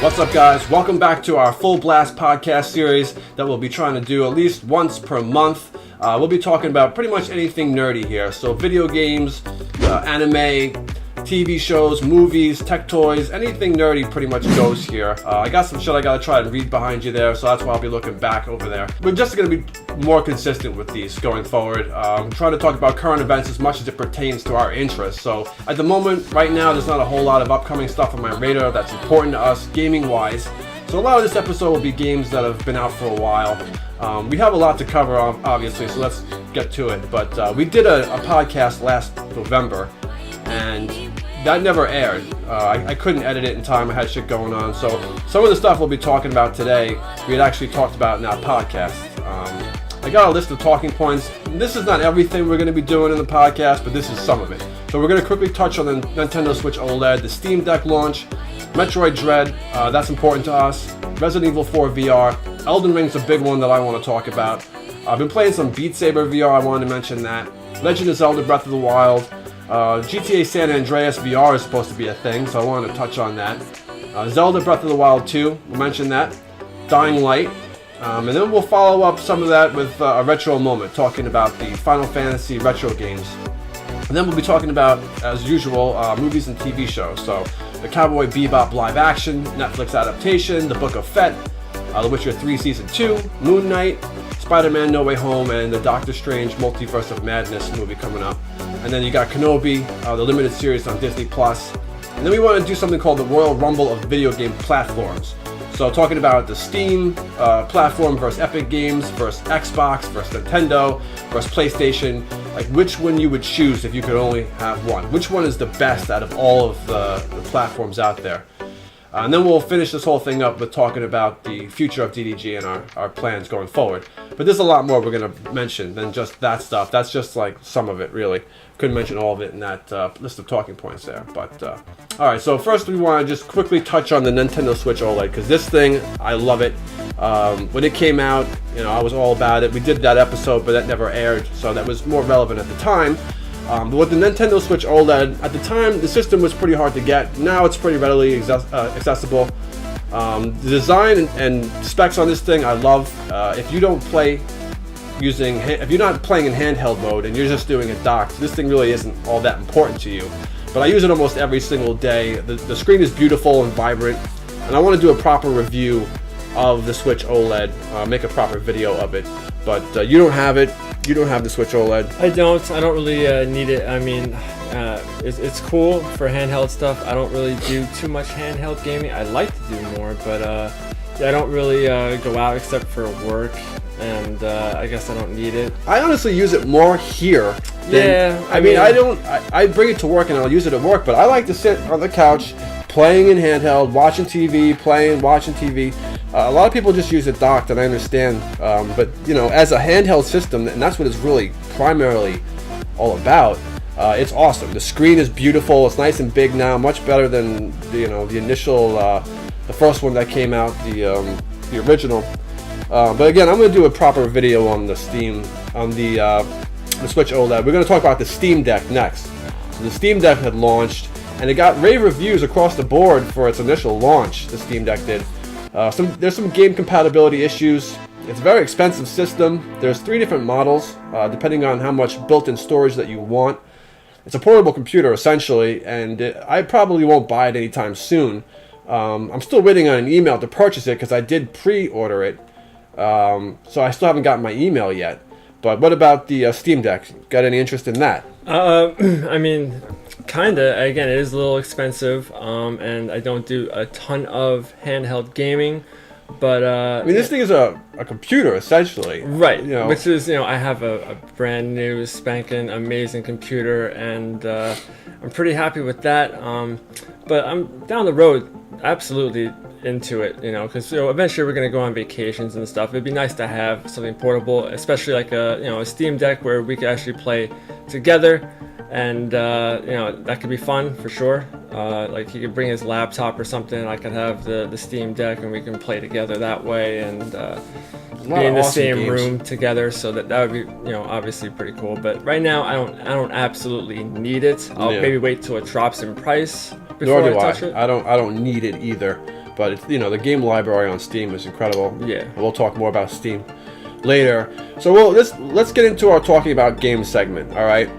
What's up, guys? Welcome back to our Full Blast podcast series that we'll be trying to do at least once per month. We'll be talking about pretty much anything nerdy here. So video games, anime, TV shows, movies, tech toys, anything nerdy pretty much goes here. I got some shit I gotta try and read behind you there, so that's why I'll be looking back over there. We're just gonna be more consistent with these going forward. Trying to talk about current events as much as it pertains to our interests. So at the moment, right now, there's not a whole lot of upcoming stuff on my radar that's important to us gaming-wise. So a lot of this episode will be games that have been out for a while. We have a lot to cover, obviously, so let's get to it. But we did a podcast last November, and that never aired. I couldn't edit it in time. I had shit going on. So some of the stuff we'll be talking about today, we had actually talked about in that podcast. I got a list of talking points. This is not everything we're going to be doing in the podcast, but this is some of it. So we're going to quickly touch on the Nintendo Switch OLED, the Steamdeck launch, Metroid Dread, that's important to us, Resident Evil 4 VR, Elden Ring's a big one that I want to talk about. I've been playing some Beat Saber VR, I wanted to mention that. Legend of Zelda Breath of the Wild, GTA San Andreas VR is supposed to be a thing, so I wanted to touch on that. Zelda Breath of the Wild 2, we'll mention that. Dying Light, and then we'll follow up some of that with a retro moment, talking about the Final Fantasy retro games. And then we'll be talking about, as usual, movies and TV shows. So, the Cowboy Bebop live action, Netflix adaptation, The Book of Fett, The Witcher 3 Season 2, Moon Knight, Spiderman No Way Home, and the Doctor Strange Multiverse of Madness movie coming up. And then you got Kenobi, the limited series on Disney+. And then we want to do something called the Royal Rumble of video game platforms. So talking about the Steam platform versus Epic Games versus Xbox versus Nintendo versus PlayStation, like which one you would choose if you could only have one. Which one is the best out of all of the platforms out there? And then we'll finish this whole thing up with talking about the future of DDG and our plans going forward. But there's a lot more we're going to mention than just that stuff. That's just like some of it, really. Couldn't mention all of it in that list of talking points there. But alright, so first we want to just quickly touch on the Nintendo Switch OLED, because this thing, I love it. When it came out, you know, I was all about it. We did that episode, but that never aired, so that was more relevant at the time. But with the Nintendo Switch OLED, at the time, the system was pretty hard to get. Now it's pretty readily accessible. The design and specs on this thing, I love. If you don't play if you're not playing in handheld mode and you're just doing it docked, this thing really isn't all that important to you. But I use it almost every single day. The screen is beautiful and vibrant, and I want to do a proper review of the Switch OLED, make a proper video of it. But you don't have it. You don't have the Switch OLED. I don't really need it. I mean, it's cool for handheld stuff. I don't really do too much handheld gaming. I like to do more, but I don't really go out except for work, and I guess I don't need it. I honestly use it more here than, I mean, I bring it to work and I'll use it at work, but I like to sit on the couch playing in handheld, watching TV, watching TV. A lot of people just use it docked, and I understand, but you know, as a handheld system, and that's what it's really primarily all about, it's awesome. The screen is beautiful, it's nice and big now, much better than the initial, the first one that came out, the original. But again, I'm going to do a proper video on the Switch OLED. We're going to talk about the Steamdeck next. So the Steamdeck had launched, and it got rave reviews across the board for its initial launch. The Steamdeck did. There's some game compatibility issues. It's a very expensive system. There's 3 different models, depending on how much built-in storage that you want. It's a portable computer, essentially, and I probably won't buy it anytime soon. I'm still waiting on an email to purchase it, because I did pre-order it. So I still haven't gotten my email yet. But what about the Steam Deck? Got any interest in that? I mean, kinda. Again, it is a little expensive, and I don't do a ton of handheld gaming. But I mean, this thing is a computer, essentially. Right. Which is, I have a brand new, spanking, amazing computer, and I'm pretty happy with that. But I'm down the road, absolutely into it, because eventually we're gonna go on vacations and stuff. It'd be nice to have something portable, especially like a Steam Deck where we could actually play together, and that could be fun for sure. Like he could bring his laptop or something, I could have the Steam Deck, and we can play together that way, and be in the same room together. So that would be obviously pretty cool. But right now I don't absolutely need it. I'll maybe wait till it drops in price before I touch it. I don't need it either. but it's, the game library on Steam is incredible. Yeah. And we'll talk more about Steam later. So let's get into our talking about games segment. All right.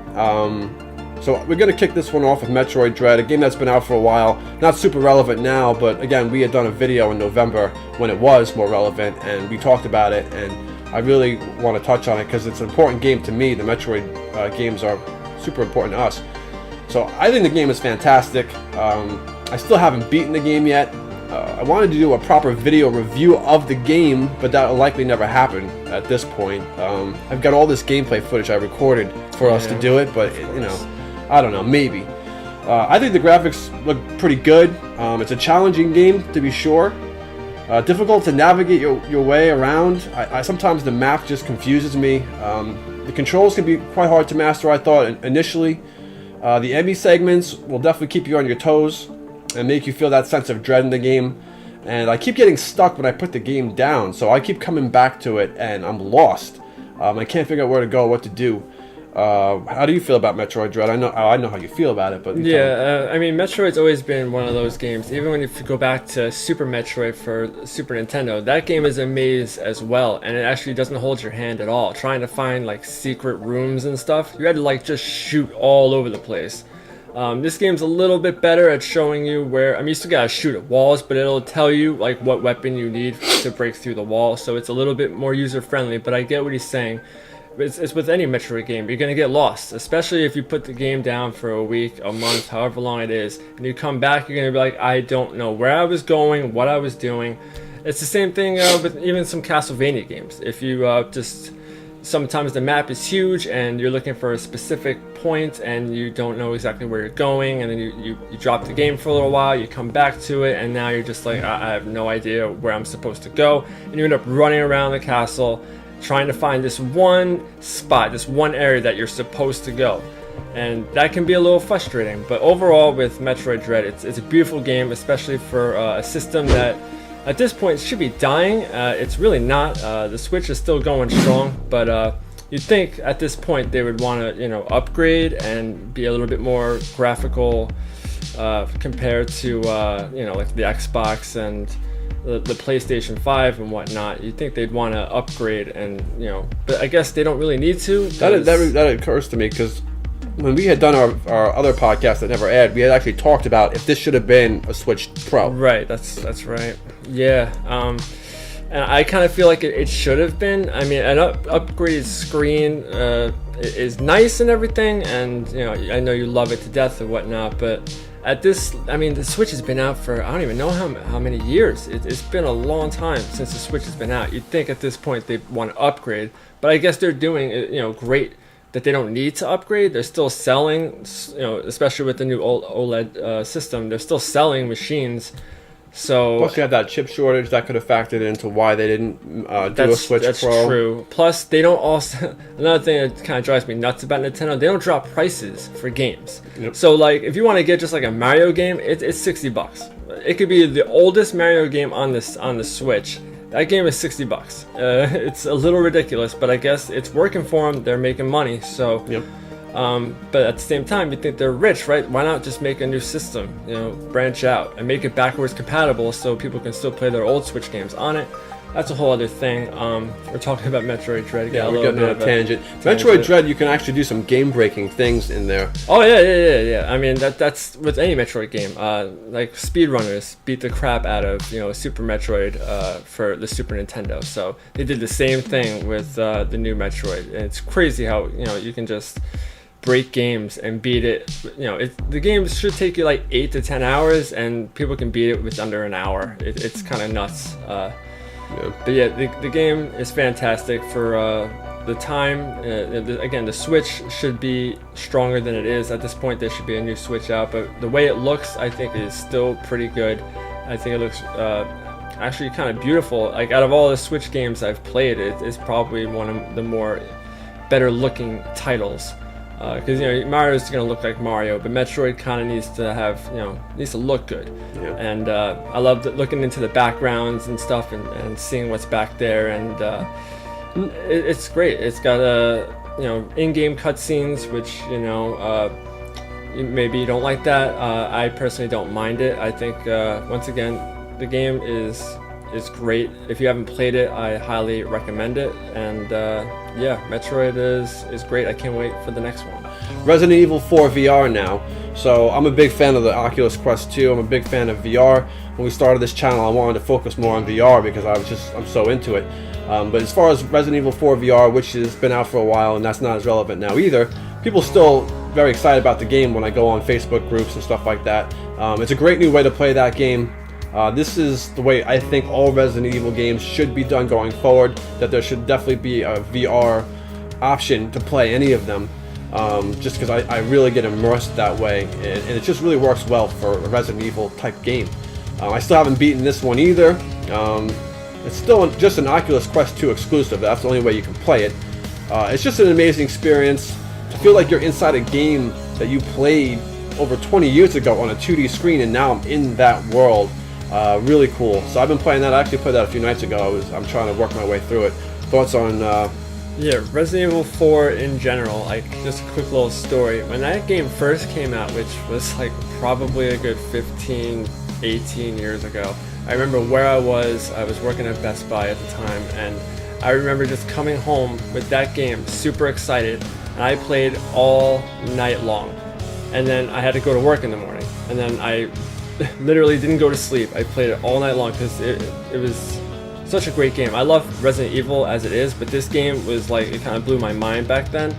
So we're going to kick this one off with Metroid Dread, a game that's been out for a while. Not super relevant now, but again, we had done a video in November when it was more relevant, and we talked about it, and I really want to touch on it because it's an important game to me. The Metroid games are super important to us. So I think the game is fantastic. I still haven't beaten the game yet. I wanted to do a proper video review of the game, but that will likely never happen at this point. I've got all this gameplay footage I recorded for us to do it, but I don't know, maybe. I think the graphics look pretty good. It's a challenging game, to be sure. Difficult to navigate your way around. I sometimes the map just confuses me. The controls can be quite hard to master, I thought, initially. The enemy segments will definitely keep you on your toes and make you feel that sense of dread in the game. And I keep getting stuck when I put the game down, so I keep coming back to it, and I'm lost. I can't figure out where to go, what to do. How do you feel about Metroid Dread? I know how you feel about it, but I mean, Metroid's always been one of those games. Even when you go back to Super Metroid for Super Nintendo, that game is a maze as well, and it actually doesn't hold your hand at all. Trying to find like secret rooms and stuff, you had to like just shoot all over the place. This game's a little bit better at showing you where. I mean, you still gotta shoot at walls, but it'll tell you like what weapon you need to break through the wall. So it's a little bit more user friendly. But I get what he's saying. It's with any Metroid game. You're going to get lost, especially if you put the game down for a week, a month, however long it is, and you come back, you're going to be like, I don't know where I was going, what I was doing. It's the same thing with even some Castlevania games. If you sometimes the map is huge and you're looking for a specific point and you don't know exactly where you're going, and then you drop the game for a little while, you come back to it, and now you're just like, I have no idea where I'm supposed to go, and you end up running around the castle trying to find this one spot, this one area that you're supposed to go. And that can be a little frustrating. But overall, with Metroid Dread, it's a beautiful game, especially for a system that at this point should be dying. It's really not. The Switch is still going strong, but you'd think at this point they would want to upgrade and be a little bit more graphical compared to like the Xbox and the PlayStation 5 and whatnot. You'd think they'd want to upgrade, and but I guess they don't really need to. That occurs to me because when we had done our other podcast that never aired, we had actually talked about if this should have been a Switch Pro. Right, that's right. Yeah, and I kind of feel like it should have been. I mean, an upgraded screen is nice and everything, and I know you love it to death and whatnot, but at this, I mean, the Switch has been out for, I don't even know how many years. It's been a long time since the Switch has been out. You'd think at this point they want to upgrade, but I guess they're doing great that they don't need to upgrade. They're still selling, especially with the new OLED system. They're still selling machines. So plus you have that chip shortage that could have factored into why they didn't do a Switch Pro. That's true. Plus they don't also, another thing that kind of drives me nuts about Nintendo, they don't drop prices for games. Yep. So like if you want to get just like a Mario game, it's $60. It could be the oldest Mario game on the Switch. That game is $60. It's a little ridiculous, but I guess it's working for them. They're making money, so. Yep. But at the same time, you think they're rich, right? Why not just make a new system, branch out and make it backwards compatible so people can still play their old Switch games on it? That's a whole other thing. We're talking about Metroid Dread. Yeah, we're getting on a tangent. Metroid Dread, you can actually do some game-breaking things in there. Oh yeah. I mean that's with any Metroid game. Like speedrunners beat the crap out of Super Metroid for the Super Nintendo. So they did the same thing with the new Metroid, and it's crazy how you can just break games and beat it. The game should take you like 8 to 10 hours, and people can beat it with under an hour. It's kind of nuts. Yeah. But yeah, the game is fantastic for the time. Again, the Switch should be stronger than it is. At this point, there should be a new Switch out, but the way it looks, I think, is still pretty good. I think it looks actually kind of beautiful. Like out of all the Switch games I've played, it's probably one of the more better looking titles. Because Mario's gonna look like Mario, but Metroid kind of needs to look good. Yeah. And I love looking into the backgrounds and stuff and seeing what's back there, and it's great. It's got in-game cutscenes, which maybe you don't like that. I personally don't mind it. I think once again, The game is great. If you haven't played it, I highly recommend it. And yeah, Metroid is great. I can't wait for the next one. Resident Evil 4 VR now. So I'm a big fan of the Oculus Quest 2. I'm a big fan of VR. When we started this channel, I wanted to focus more on VR because I'm so into it. But as far as Resident Evil 4 VR, which has been out for a while and that's not as relevant now either, people still very excited about the game when I go on Facebook groups and stuff like that. It's a great new way to play that game. This is the way I think all Resident Evil games should be done going forward, that there should definitely be a VR option to play any of them, just because I really get immersed that way, and it just really works well for a Resident Evil type game. I still haven't beaten this one either. It's still just an Oculus Quest 2 exclusive. That's the only way you can play it. It's just an amazing experience. I feel like you're inside a game that you played over 20 years ago on a 2D screen, and now I'm in that world. Really cool. So I've been playing that. I actually played that a few nights ago. I'm trying to work my way through it. Thoughts on... Yeah, Resident Evil 4 in general, like, just a quick little story. When that game first came out, which was like probably a good 15, 18 years ago, I remember where I was working at Best Buy at the time, and I remember just coming home with that game, super excited, and I played all night long. And then I had to go to work in the morning, and then I literally didn't go to sleep. I played it all night long because it was such a great game. I love Resident Evil as it is, but this game was like, it kind of blew my mind back then,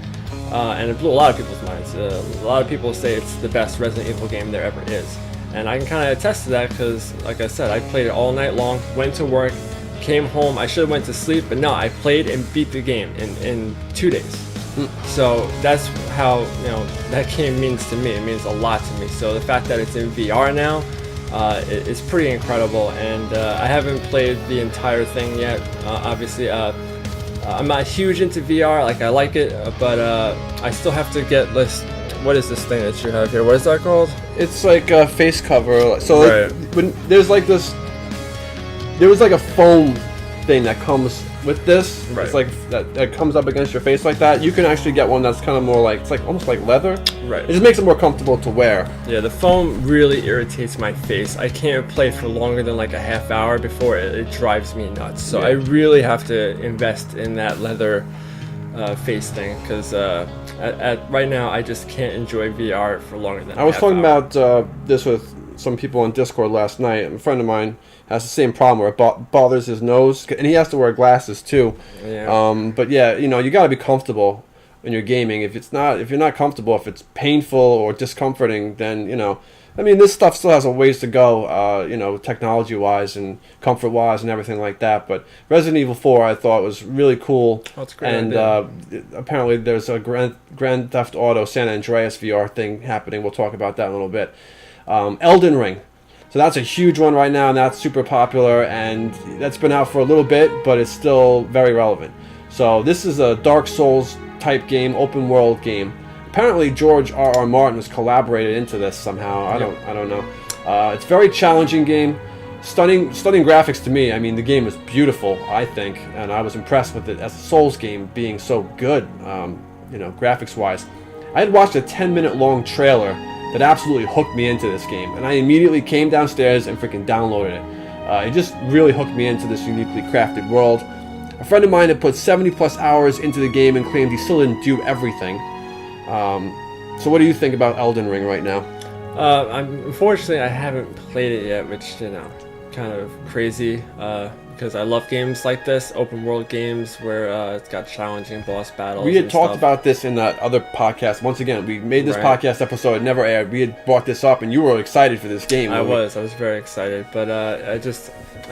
and it blew a lot of people's minds. A lot of people say it's the best Resident Evil game there ever is, and I can kind of attest to that because, like I said, I played it all night long, went to work, came home. I should have went to sleep, but no, I played and beat the game in 2 days. So that's how, you know, that game means to me. It means a lot to me. So the fact that it's in VR now, it's pretty incredible. And I haven't played the entire thing yet. Obviously, I'm not huge into VR. Like, I like it, but I still have to get this. What is this thing that you have here? What is that called? It's like a face cover. So right. When there's like this, there was like a foam thing that comes with this. Right. It's like that comes up against your face like that. You can actually get one that's kind of more like, it's like almost like leather. Right. It just makes it more comfortable to wear. Yeah, the foam really irritates my face. I can't play for longer than like a half hour before it drives me nuts. So yeah. I really have to invest in that leather face thing because right now I just can't enjoy VR for longer than. I was talking about this with some people on Discord last night. A friend of mine has the same problem where it bothers his nose, and he has to wear glasses too. Yeah. But yeah, you know, you got to be comfortable when you're gaming. If you're not comfortable, if it's painful or discomforting, then, you know, I mean, this stuff still has a ways to go, you know, technology-wise and comfort-wise and everything like that. But Resident Evil 4, I thought, was really cool. Oh, it's great. And apparently there's a Grand Theft Auto San Andreas VR thing happening. We'll talk about that in a little bit. Elden Ring. So that's a huge one right now, and that's super popular, and that's been out for a little bit, but it's still very relevant. So this is a Dark Souls type game, open world game. Apparently George R.R. Martin has collaborated into this somehow. I don't know. It's a very challenging game. Stunning graphics to me. I mean, the game is beautiful, I think, and I was impressed with it as a Souls game being so good, you know, graphics wise. I had watched a 10-minute long trailer that absolutely hooked me into this game, and I immediately came downstairs and freaking downloaded it. It just really hooked me into this uniquely crafted world. A friend of mine had put 70 plus hours into the game and claimed he still didn't do everything. So what do you think about Elden Ring right now? Unfortunately, I haven't played it yet, which, you know, kind of crazy, because I love games like this, open world games where it's got challenging boss battles. We had talked about this in that other podcast. Once again, we made this podcast episode, it never aired. We had brought this up, and you were excited for this game. I was very excited, but I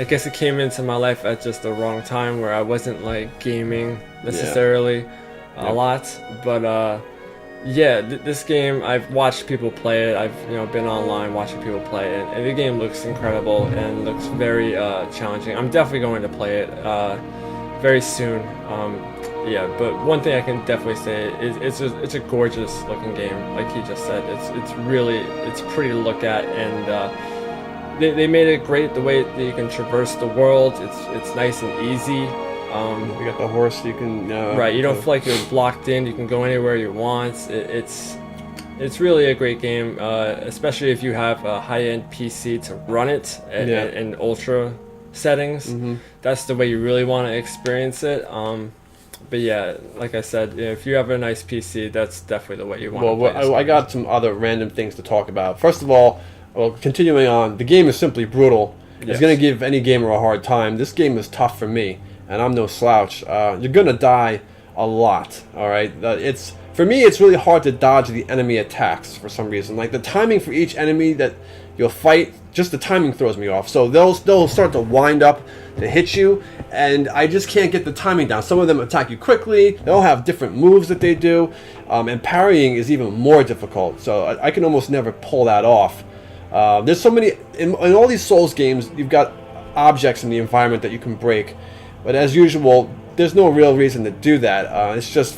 guess it came into my life at just the wrong time where I wasn't like gaming necessarily a lot, but yeah, this game, I've watched people play it. I've, you know, been online watching people play it, and the game looks incredible and looks very challenging. I'm definitely going to play it very soon. Yeah, but one thing I can definitely say is it's a gorgeous looking game, like he just said. It's pretty to look at, and they made it great the way that you can traverse the world. It's nice and easy. You got the horse, you can... right, you don't feel like you're blocked in. You can go anywhere you want. It's really a great game, especially if you have a high-end PC to run it in ultra settings. Mm-hmm. That's the way you really want to experience it. But yeah, like I said, if you have a nice PC, that's definitely the way you want to play Well, I got some other random things to talk about. First of all, continuing on, the game is simply brutal. Yes. It's going to give any gamer a hard time. This game is tough for me, and I'm no slouch. You're going to die a lot, all right? For me, it's really hard to dodge the enemy attacks for some reason. Like, the timing for each enemy that you'll fight, just the timing throws me off. So they'll start to wind up to hit you, and I just can't get the timing down. Some of them attack you quickly. They all have different moves that they do, and parrying is even more difficult. So I can almost never pull that off. There's so many in all these Souls games. You've got objects in the environment that you can break, but as usual, there's no real reason to do that. It's just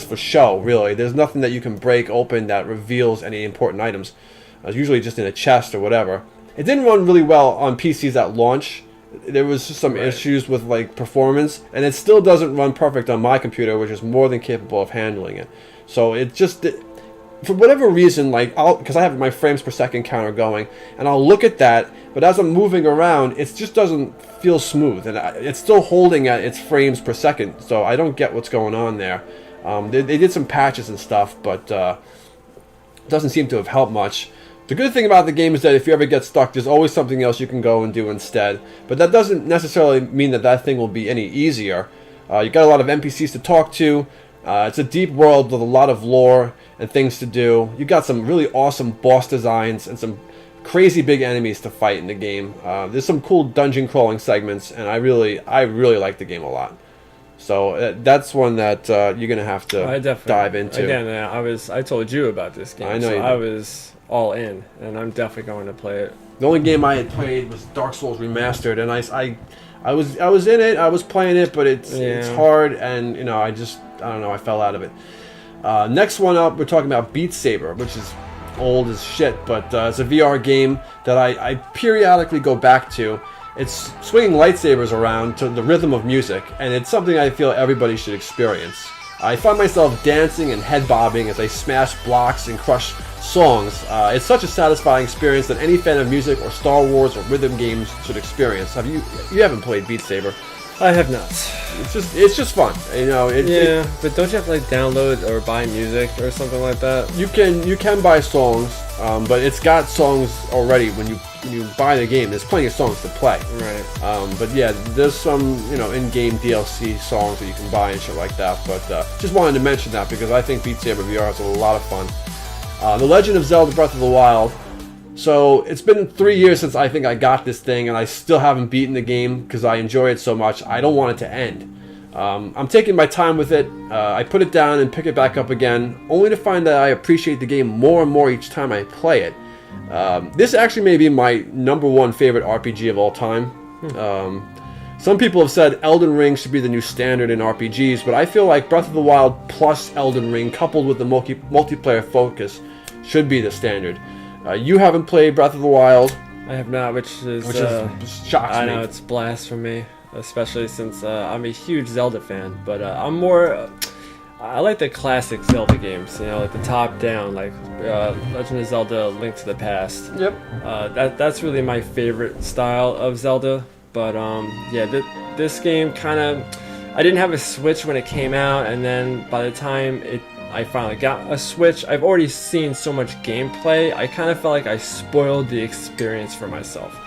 for show, really. There's nothing that you can break open that reveals any important items. It's usually just in a chest or whatever. It didn't run really well on PCs at launch. There was just some issues with like performance, and it still doesn't run perfect on my computer, which is more than capable of handling it. So it just, for whatever reason, like because I have my frames per second counter going, and I'll look at that, but as I'm moving around, it just doesn't feel smooth, and it's still holding at its frames per second. So I don't get what's going on there. They did some patches and stuff, but it doesn't seem to have helped much. The good thing about the game is that if you ever get stuck, there's always something else you can go and do instead. But that doesn't necessarily mean that thing will be any easier. You got a lot of NPCs to talk to. It's a deep world with a lot of lore and things to do. You got some really awesome boss designs and some crazy big enemies to fight in the game. There's some cool dungeon crawling segments, and I really like the game a lot. So that's one that you're gonna have to dive into. Again, I told you about this game. I know so I was all in, and I'm definitely going to play it. The only game I had played was Dark Souls Remastered, and I was in it, I was playing it, but it's hard, and I don't know, I fell out of it. Next one up, we're talking about Beat Saber, which is old as shit, but it's a VR game that I periodically go back to. It's swinging lightsabers around to the rhythm of music, and it's something I feel everybody should experience. I find myself dancing and head bobbing as I smash blocks and crush songs. It's such a satisfying experience that any fan of music or Star Wars or rhythm games should experience. You haven't played Beat Saber? I have not. It's just fun, but don't you have to like download or buy music or something like that? You can buy songs, but it's got songs already when you buy the game. There's plenty of songs to play. Right. But yeah, there's some in-game DLC songs that you can buy and shit like that. But just wanted to mention that because I think Beat Saber VR is a lot of fun. The Legend of Zelda: Breath of the Wild. So it's been 3 years since I think I got this thing, and I still haven't beaten the game because I enjoy it so much. I don't want it to end. I'm taking my time with it. I put it down and pick it back up again, only to find that I appreciate the game more and more each time I play it. This actually may be my #1 favorite RPG of all time. Some people have said Elden Ring should be the new standard in RPGs, but I feel like Breath of the Wild plus Elden Ring, coupled with the multiplayer focus, should be the standard. You haven't played Breath of the Wild. I have not, which shocks me. I know, it's blasphemy, especially since I'm a huge Zelda fan, but I'm more... I like the classic Zelda games, like the top-down, like Legend of Zelda: Link to the Past. Yep. That's really my favorite style of Zelda, but this game kind of... I didn't have a Switch when it came out, and then by the time I finally got a Switch, I've already seen so much gameplay, I kind of felt like I spoiled the experience for myself.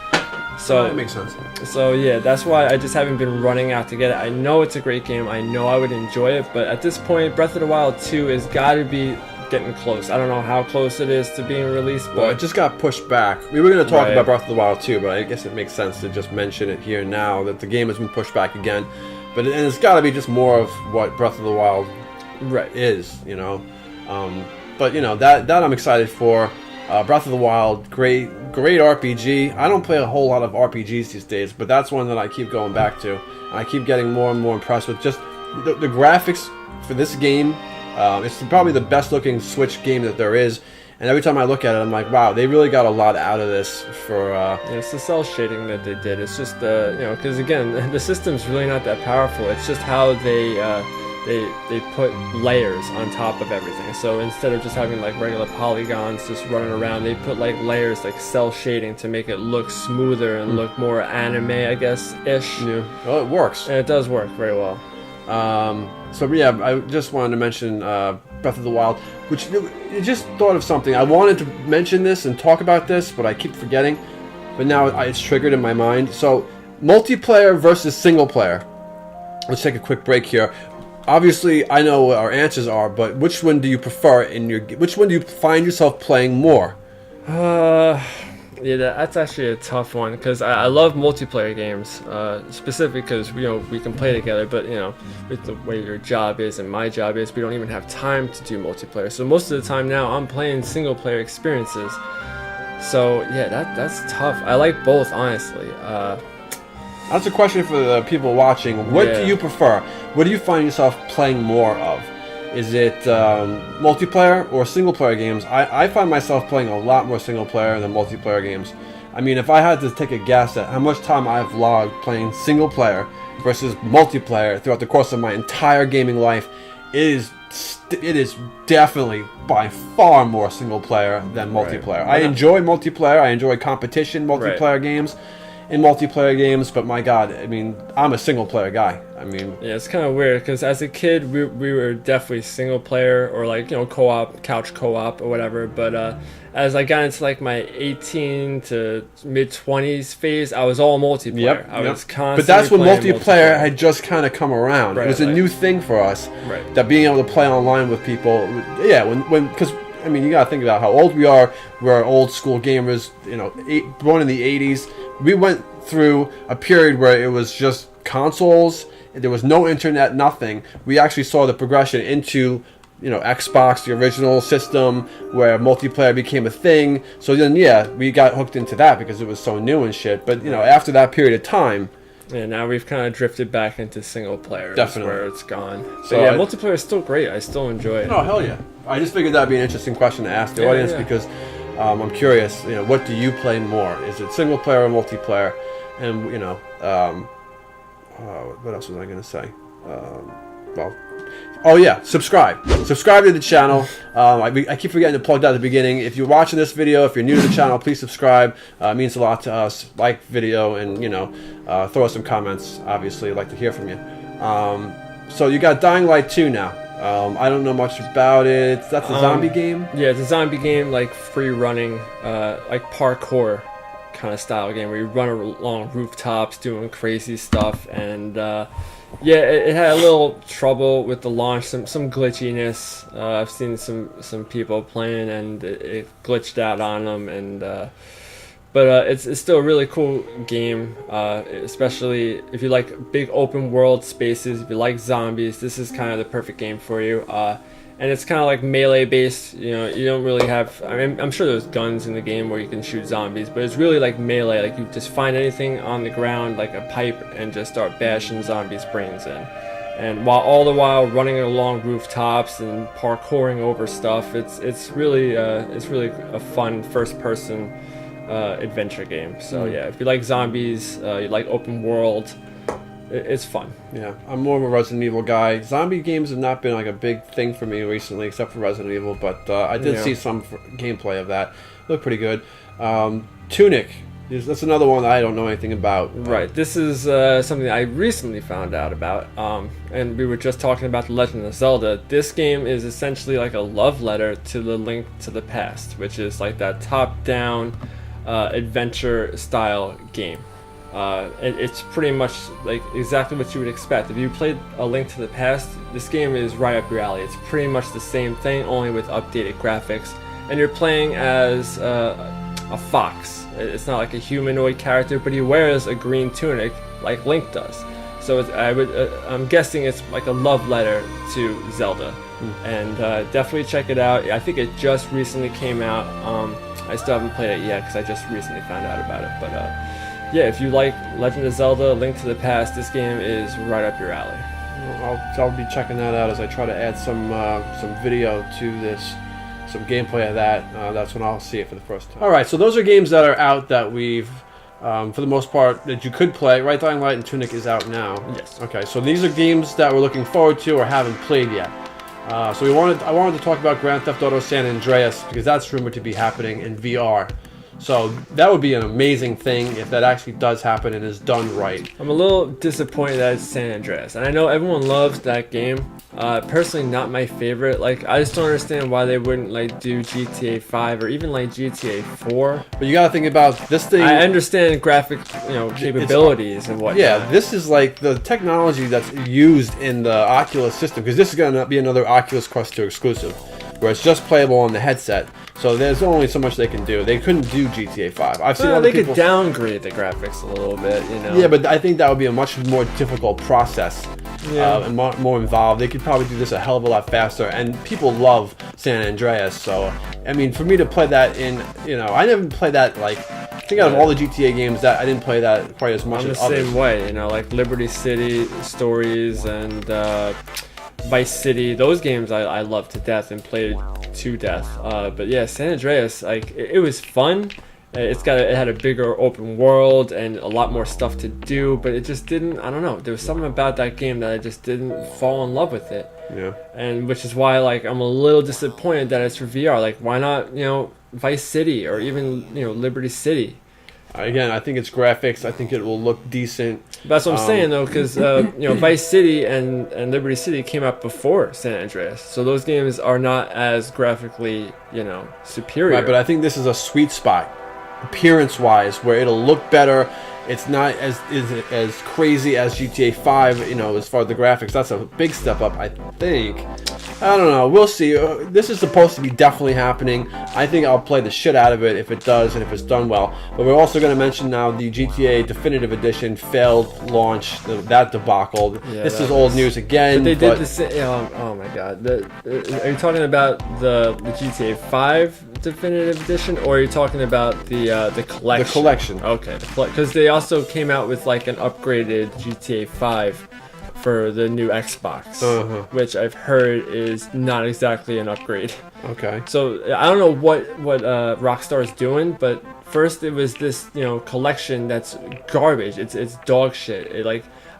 So that makes sense. So yeah, that's why I just haven't been running out to get it. I know it's a great game, I know I would enjoy it, but at this point, Breath of the Wild 2 has got to be getting close. I don't know how close it is to being released, but... Well, it just got pushed back. We were going to talk about Breath of the Wild 2, but I guess it makes sense to just mention it here now, that the game has been pushed back again. But it's got to be just more of what Breath of the Wild is, but that I'm excited for. Breath of the Wild, great RPG. I don't play a whole lot of RPGs these days, but that's one that I keep going back to, and I keep getting more and more impressed with just the graphics for this game. It's probably the best looking Switch game that there is, and every time I look at it, I'm like, wow, they really got a lot out of this for... it's the cell shading that they did. It's just, because again, the system's really not that powerful. It's just how they they put layers on top of everything. So instead of just having like regular polygons just running around, they put like layers, like cell shading, to make it look smoother and look more anime, I guess, ish. Yeah. Well, it works. And it does work very well. So yeah, I just wanted to mention Breath of the Wild, which I just thought of something. I wanted to mention this and talk about this, but I keep forgetting. But now it's triggered in my mind. So, multiplayer versus single player. Let's take a quick break here. Obviously, I know what our answers are, but which one do you prefer which one do you find yourself playing more? Yeah, that's actually a tough one, because I love multiplayer games, specifically because we can play together. But with the way your job is and my job is, we don't even have time to do multiplayer. So most of the time now, I'm playing single player experiences. So yeah, that's tough. I like both, honestly. That's a question for the people watching. What do you prefer? What do you find yourself playing more of? Is it multiplayer or single player games? I find myself playing a lot more single player than multiplayer games. I mean, if I had to take a guess at how much time I've logged playing single player versus multiplayer throughout the course of my entire gaming life, it is definitely by far more single player than multiplayer. Right. I enjoy multiplayer. I enjoy competition multiplayer games. In multiplayer games, but my God, I mean, I'm a single player guy. I mean, yeah, it's kind of weird, because as a kid we were definitely single player, or like co-op, couch co-op or whatever. But as I got into like my 18 to mid 20s phase, I was all multiplayer. Yep. I was constantly. But that's when multiplayer multiplayer had just kind of come around. Right, it was a new thing for us. Right. That being able to play online with people. Yeah, because I mean, you gotta think about how old we are. We're old school gamers. Born in the 80s. We went through a period where it was just consoles. There was no internet, nothing. We actually saw the progression into, Xbox, the original system, where multiplayer became a thing. So then, yeah, we got hooked into that because it was so new and shit. But, after that period of time... Yeah, now we've kind of drifted back into single player. Definitely. Where it's gone. So yeah, multiplayer is still great. I still enjoy it. Oh, hell yeah. I just figured that'd be an interesting question to ask the audience because I'm curious, what do you play more? Is it single player or multiplayer? And, what else was I going to say? Subscribe. Subscribe to the channel. I keep forgetting to plug that at the beginning. If you're watching this video, if you're new to the channel, please subscribe. It means a lot to us. Like video and, throw us some comments. Obviously, I'd like to hear from you. So you got Dying Light 2 now. I don't know much about it. That's a zombie game? Yeah, it's a zombie game, like free running, like parkour kind of style game where you run along rooftops doing crazy stuff. And it had a little trouble with the launch, some glitchiness. I've seen some people playing and it glitched out on them. And but it's still a really cool game, especially if you like big open world spaces. If you like zombies, this is kind of the perfect game for you. And it's kind of like melee based. You don't really have. I mean, I'm sure there's guns in the game where you can shoot zombies, but it's really like melee. Like you just find anything on the ground, like a pipe, and just start bashing zombies' brains in. And all the while running along rooftops and parkouring over stuff. It's really a fun first person adventure game. So yeah, if you like zombies, you like open world, it's fun. Yeah, I'm more of a Resident Evil guy. Zombie games have not been like a big thing for me recently, except for Resident Evil. But I did see some gameplay of that. It looked pretty good. Tunic. That's another one that I don't know anything about. Right. This is something I recently found out about. And we were just talking about The Legend of Zelda. This game is essentially like a love letter to the Link to the Past, which is like that top-down adventure style game. It's pretty much like exactly what you would expect. If you played A Link to the Past, this game is right up your alley. It's pretty much the same thing, only with updated graphics. And you're playing as a fox. It's not like a humanoid character, but he wears a green tunic like Link does. So I'm guessing it's like a love letter to Zelda. And definitely check it out. I think it just recently came out. I still haven't played it yet because I just recently found out about it. But yeah, if you like Legend of Zelda, Link to the Past, this game is right up your alley. I'll be checking that out as I try to add some video to this, some gameplay of that. That's when I'll see it for the first time. All right, so those are games that are out that we've for the most part, that you could play. Right, Dying Light and Tunic is out now. Yes. Okay, so these are games that we're looking forward to or haven't played yet. So I wanted to talk about Grand Theft Auto San Andreas because that's rumored to be happening in VR. So that would be an amazing thing if that actually does happen and is done right. I'm a little disappointed that it's San Andreas, and I know everyone loves that game. Personally, not my favorite. Like, I just don't understand why they wouldn't like do GTA 5 or even like GTA 4. But you got to think about this thing. I understand graphic, capabilities and whatnot. Yeah, this is like the technology that's used in the Oculus system, because this is going to be another Oculus Quest 2 exclusive, where it's just playable on the headset. So there's only so much they can do. They couldn't do GTA 5. I've seen other people. They could downgrade the graphics a little bit, Yeah, but I think that would be a much more difficult process. Yeah. And more involved. They could probably do this a hell of a lot faster. And people love San Andreas. So, I mean, for me to play that I never played that, like, I think out of all the GTA games, that I didn't play that quite as much I'm as the others. same way, like Liberty City Stories and Vice City. Those games I love to death and played to death. But yeah, San Andreas, like, it was fun. It had a bigger open world and a lot more stuff to do, but it just didn't, I don't know, there was something about that game that I just didn't fall in love with it. Yeah. And which is why, like, I'm a little disappointed that it's for VR. Like, why not, Vice City or even, Liberty City? Again, I think it's graphics. I think it will look decent. That's what I'm saying, though, because Vice City and Liberty City came out before San Andreas, so those games are not as graphically, superior. Right, but I think this is a sweet spot, appearance-wise, where it'll look better. It's not as crazy as GTA 5, as far as the graphics. That's a big step up, I think. I don't know. We'll see. This is supposed to be definitely happening. I think I'll play the shit out of it if it does and if it's done well. But we're also going to mention now the GTA Definitive Edition failed launch, that debacle. Yeah, this is old news again. But they did the same. Oh my god. Are you talking about the GTA 5 Definitive Edition, or are you talking about the collection? The collection. Okay, because they also came out with like an upgraded GTA 5 for the new Xbox, which I've heard is not exactly an upgrade. Okay. So I don't know what Rockstar is doing, but first it was this collection that's garbage. It's dog shit.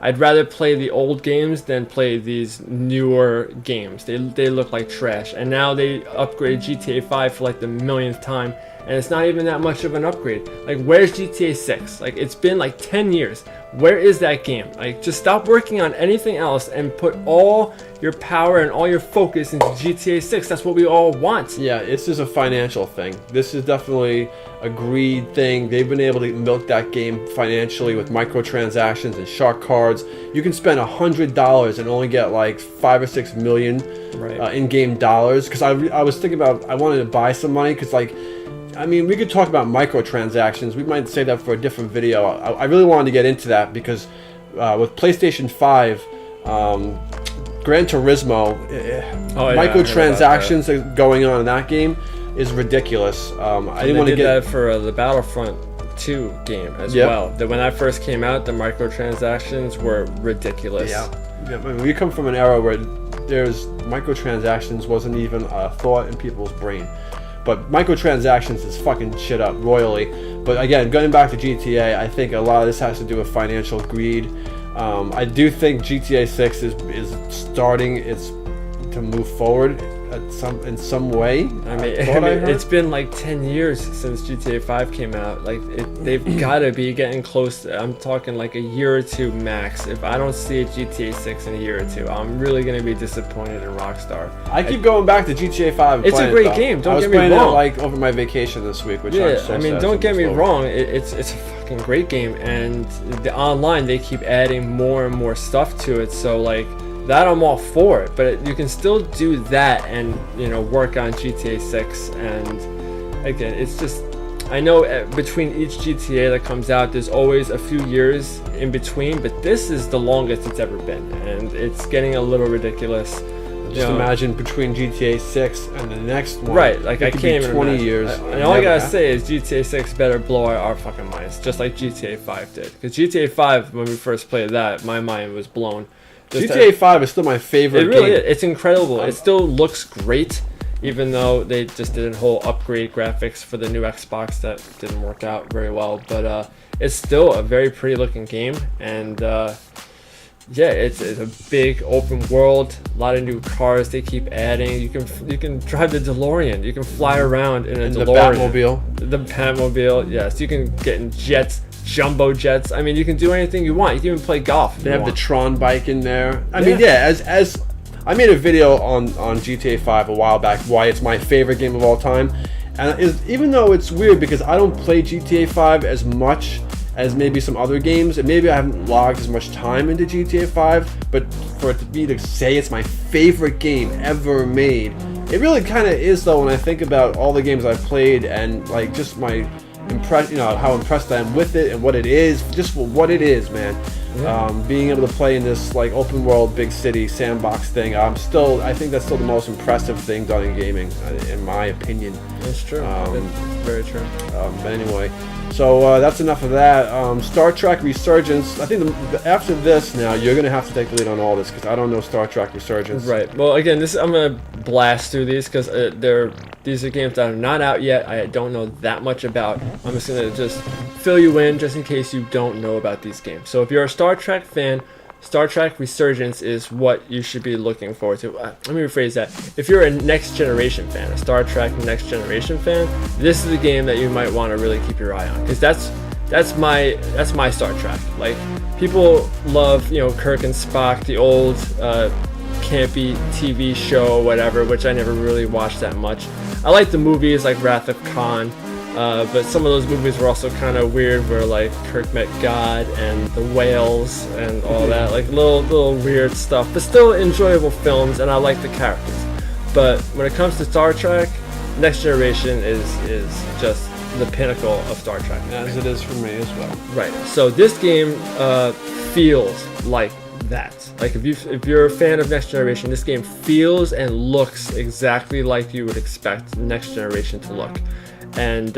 I'd rather play the old games than play these newer games. They look like trash. And now they upgrade GTA 5 for like the millionth time, and it's not even that much of an upgrade. Like, where's GTA 6? Like, it's been like 10 years. Where is that game? Like, just stop working on anything else and put all your power and all your focus into GTA 6. That's what we all want. Yeah, this is a financial thing. this is definitely a greed thing. They've been able to milk that game financially with microtransactions and shark cards. You can spend $100 and only get like 5 or 6 million in-game dollars. Because I was thinking about, I wanted to buy some money because, like, I mean, we could talk about microtransactions. We might say that for a different video. I really wanted to get into that because with PlayStation 5, Gran Turismo, microtransactions that are going on in that game is ridiculous. I didn't want to get that for the Battlefront 2 game as well. That when that first came out, the microtransactions were ridiculous. Yeah, I mean, we come from an era where there's microtransactions wasn't even a thought in people's brain. But microtransactions is fucking shit up royally. But again, going back to GTA, I think a lot of this has to do with financial greed. I do think GTA 6 is starting to move forward in some way. I mean, it's been like 10 years since GTA 5 came out. Like, they've got to be getting close. I'm talking like a year or two max. If I don't see a GTA 6 in a year or two, I'm really going to be disappointed in Rockstar. I keep going back to GTA 5. It's a great game. Don't get me wrong. I was playing it like over my vacation this week, which I'm so I mean, don't get me wrong. It's a fucking great game, and the online they keep adding more and more stuff to it. So like, that I'm all for it, but you can still do that and work on GTA 6. And again, it's just, I know between each GTA that comes out, there's always a few years in between, but this is the longest it's ever been, and it's getting a little ridiculous. Just imagine between GTA 6 and the next one. Right, like I can't even 20 imagine. years. And all I gotta say is GTA 6 better blow our fucking minds, just like GTA 5 did. Because GTA 5, when we first played that, my mind was blown. GTA 5 is still my favorite game. It really is. It's incredible. It still looks great. even though they just did a whole upgrade graphics for the new Xbox that didn't work out very well. But it's still a very pretty looking game, and yeah, it's a big open world, a lot of new cars they keep adding. You can drive the DeLorean, you can fly around in a DeLorean. The Batmobile, yes. You can get in jets, jumbo jets. I mean, you can do anything you want. You can even play golf. They have the Tron bike in there. I mean, yeah, as I made a video on GTA 5 a while back, why it's my favorite game of all time. And even though it's weird because I don't play GTA 5 as much as maybe some other games, and maybe I haven't logged as much time into GTA 5, but for it to be to say it's my favorite game ever made, it really kind of is though when I think about all the games I've played and like just my how impressed I am with it and what it is, just what it is, man. Yeah. Being able to play in this like open world, big city sandbox thing, I think that's still the most impressive thing done in gaming, in my opinion. That's true. That's very true. But anyway, so that's enough of that. Star Trek Resurgence. I think after this, now you're gonna have to take the lead on all this because I don't know Star Trek Resurgence. Right. Well, again, I'm gonna blast through these because these are games that are not out yet. I don't know that much about. I'm just gonna fill you in just in case you don't know about these games. So if you're a Star Trek fan, Star Trek Resurgence is what you should be looking forward to. Let me rephrase that. If you're a Next Generation fan, a Star Trek Next Generation fan, this is a game that you might want to really keep your eye on because that's my Star Trek. Like, people love Kirk and Spock, the old campy TV show or whatever, which I never really watched that much. I like the movies like Wrath of Khan. But some of those movies were also kind of weird, where like Kirk met God and the whales and all that, like little weird stuff, but still enjoyable films, and I like the characters. But when it comes to Star Trek, Next Generation is just the pinnacle of Star Trek. As it is for me as well. Right. So this game feels like that. Like if you're a fan of Next Generation, this game feels and looks exactly like you would expect Next Generation to look. And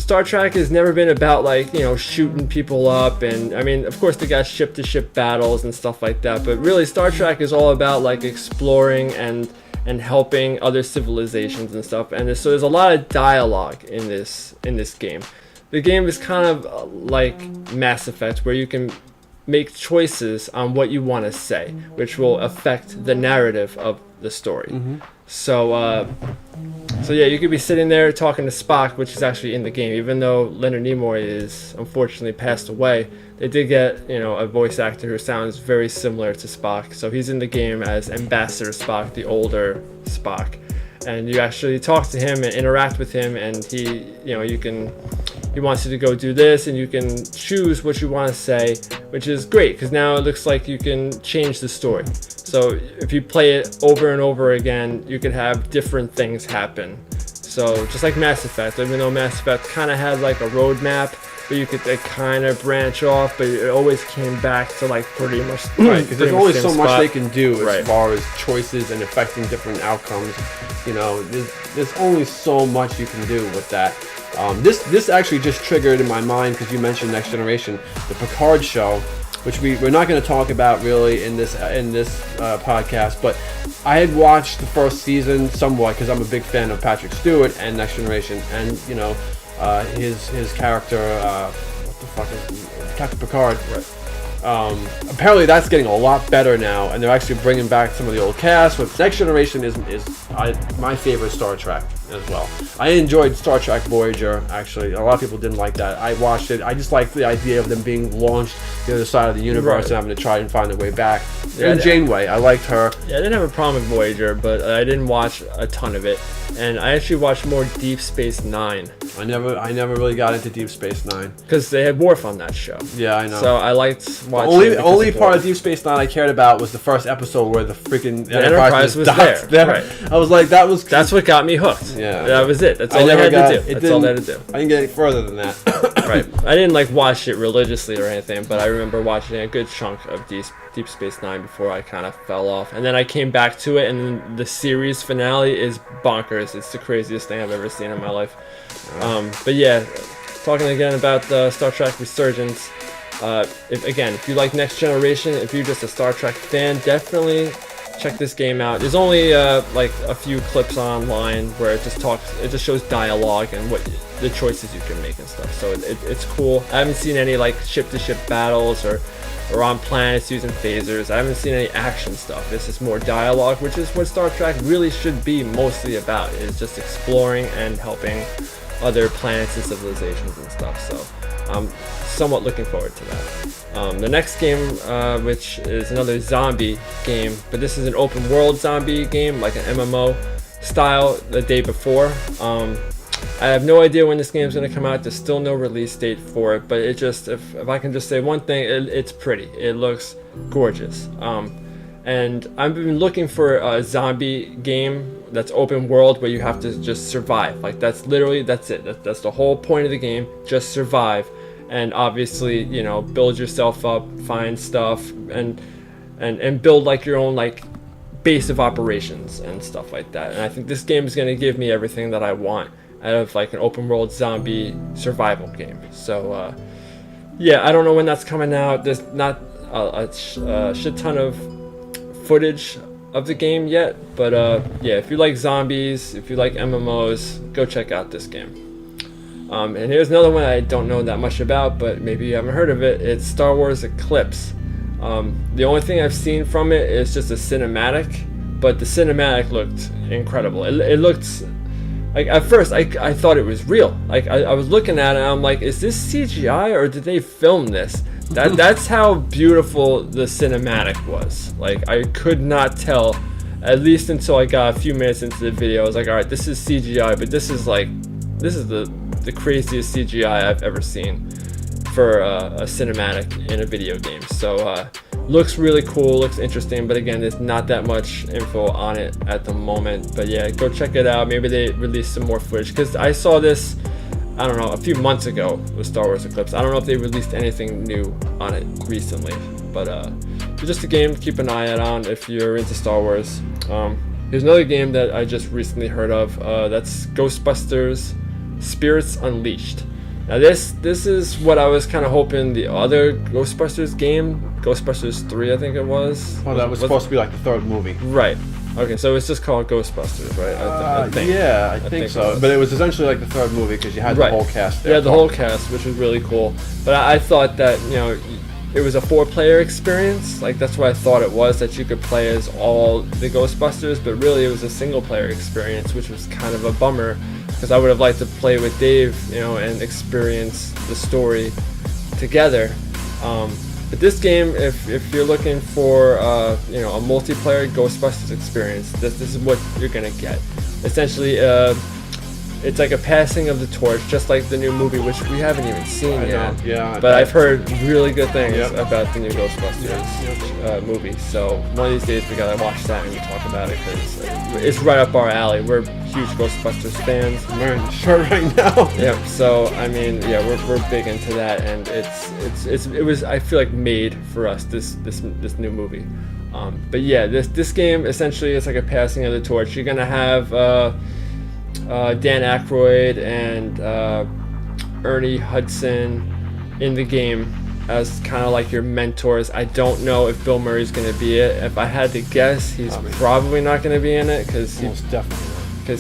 Star Trek has never been about like shooting people up, and I mean, of course they got ship to ship battles and stuff like that, but really Star Trek is all about like exploring and helping other civilizations and stuff. And so there's a lot of dialogue in this game. The game is kind of like Mass Effect, where you can make choices on what you want to say, which will affect the narrative of the story. Mm-hmm. So yeah, you could be sitting there talking to Spock, which is actually in the game, even though Leonard Nimoy is unfortunately passed away. They did get a voice actor who sounds very similar to Spock, so he's in the game as Ambassador Spock, the older Spock, and you actually talk to him and interact with him, and he wants you to go do this, and you can choose what you want to say, which is great because now it looks like you can change the story. So if you play it over and over again, you could have different things happen. So just like Mass Effect, even though Mass Effect kind of had like a roadmap, but you could kind of branch off, but it always came back to like pretty much right, because there's only so much they can do as right. far as choices and affecting different outcomes. There's only so much you can do with that. This actually just triggered in my mind because you mentioned Next Generation, the Picard show, which we're not going to talk about really in this podcast, but I had watched the first season somewhat because I'm a big fan of Patrick Stewart and Next Generation, and his character, what the fuck is Captain Picard? Right. Apparently that's getting a lot better now, and they're actually bringing back some of the old cast. But Next Generation is my favorite Star Trek as well. I enjoyed Star Trek Voyager, actually. A lot of people didn't like that. I watched it. I just liked the idea of them being launched the other side of the universe right. and having to try and find their way back. Yeah, and Janeway, I liked her. Yeah, I didn't have a problem with Voyager, but I didn't watch a ton of it. And I actually watched more Deep Space Nine. I never really got into Deep Space Nine. Because they had Worf on that show. Yeah, I know. So I liked watching it. The only part of Deep Space Nine I cared about was the first episode where the freaking Enterprise was there. Right. I was like, that's what got me hooked. Yeah. That was it. That's all they had to do. That's all they had to do. I didn't get any further than that. Right. I didn't watch it religiously or anything, but I remember watching a good chunk of Deep Space Nine before I kind of fell off. And then I came back to it, and the series finale is bonkers. It's the craziest thing I've ever seen in my life. But yeah, talking again about Star Trek Resurgence. If you like Next Generation, if you're just a Star Trek fan, definitely check this game out. There's only like a few clips online where it just shows dialogue and what the choices you can make and stuff. So it's cool. I haven't seen any like ship-to-ship battles or on planets using phasers. I haven't seen any action stuff. It's just more dialogue, which is what Star Trek really should be mostly about. Is just exploring and helping other planets and civilizations and stuff. So I'm somewhat looking forward to that. The next game, which is another zombie game, but this is an open world zombie game, like an MMO style, the day before. I have no idea when this game is going to come out. There's still no release date for it, but it just, if I can just say one thing, it's pretty. It looks gorgeous. And I've been looking for a zombie game that's open world where you have to just survive. Like that's it. That's the whole point of the game. Just survive, and obviously, you know, build yourself up, find stuff, and build like your own like base of operations and stuff like that. And I think this game is going to give me everything that I want out of like an open world zombie survival game. So yeah, I don't know when that's coming out. There's not a shit ton of footage of the game yet, but yeah, if you like zombies, if you like MMOs, go check out this game. And here's another one I don't know that much about, but maybe you haven't heard of it. It's Star Wars Eclipse. The only thing I've seen from it is just a cinematic, but the cinematic looked incredible. It looked like, at first I thought it was real. Like I was looking at it and I'm like, is this CGI or did they film this? That's how beautiful the cinematic was. Like I could not tell, at least until I got a few minutes into the video. I was like, all right, this is CGI, but this is the craziest CGI I've ever seen for a cinematic in a video game. So looks really cool, looks interesting, but again, there's not that much info on it at the moment. But yeah, go check it out. Maybe they release some more footage, because I saw this, I don't know, a few months ago with Star Wars Eclipse. I don't know if they released anything new on it recently, but it's just a game to keep an eye out on if you're into Star Wars. Here's another game that I just recently heard of. That's Ghostbusters Spirits Unleashed. Now this is what I was kind of hoping the other Ghostbusters game, Ghostbusters 3 I think it was. Well, that was supposed to be like the third movie. Right. Okay, so it's just called Ghostbusters, right? I think. Yeah, I think so. But it was essentially like the third movie because you had the whole cast there. Yeah, the whole cast, which was really cool. But I thought that, you know, it was a 4-player experience. Like that's what I thought it was, that you could play as all the Ghostbusters, but really it was a single-player experience, which was kind of a bummer, because I would have liked to play with Dave, you know, and experience the story together. But this game, if you're looking for you know, a multiplayer Ghostbusters experience, this is what you're gonna get. Essentially, it's like a passing of the torch, just like the new movie, which we haven't even seen yet. Yeah, but I've heard really good things about the new Ghostbusters movie. So one of these days we gotta watch that and talk about it, because it's right up our alley. We're huge Ghostbusters fans. I'm wearing the shirt right now. Yeah. So I mean, yeah, we're big into that, and it was, I feel like, made for us, this new movie. But yeah, this game essentially is like a passing of the torch. You're gonna have Dan Aykroyd and Ernie Hudson in the game as kind of like your mentors. I don't know if Bill Murray's going to be it. If I had to guess, he's probably not going to be in it, because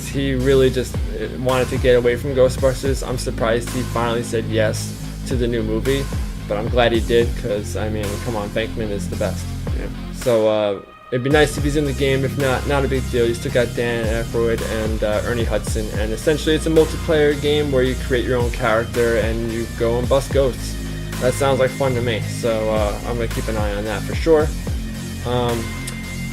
he really just wanted to get away from Ghostbusters. I'm surprised he finally said yes to the new movie, but I'm glad he did, because I mean, come on, Venkman is the best. Yeah. So it'd be nice if he's in the game. If not a big deal. You still got Dan Aykroyd and Ernie Hudson, and essentially it's a multiplayer game where you create your own character and you go and bust ghosts. That sounds like fun to me, so I'm gonna keep an eye on that for sure.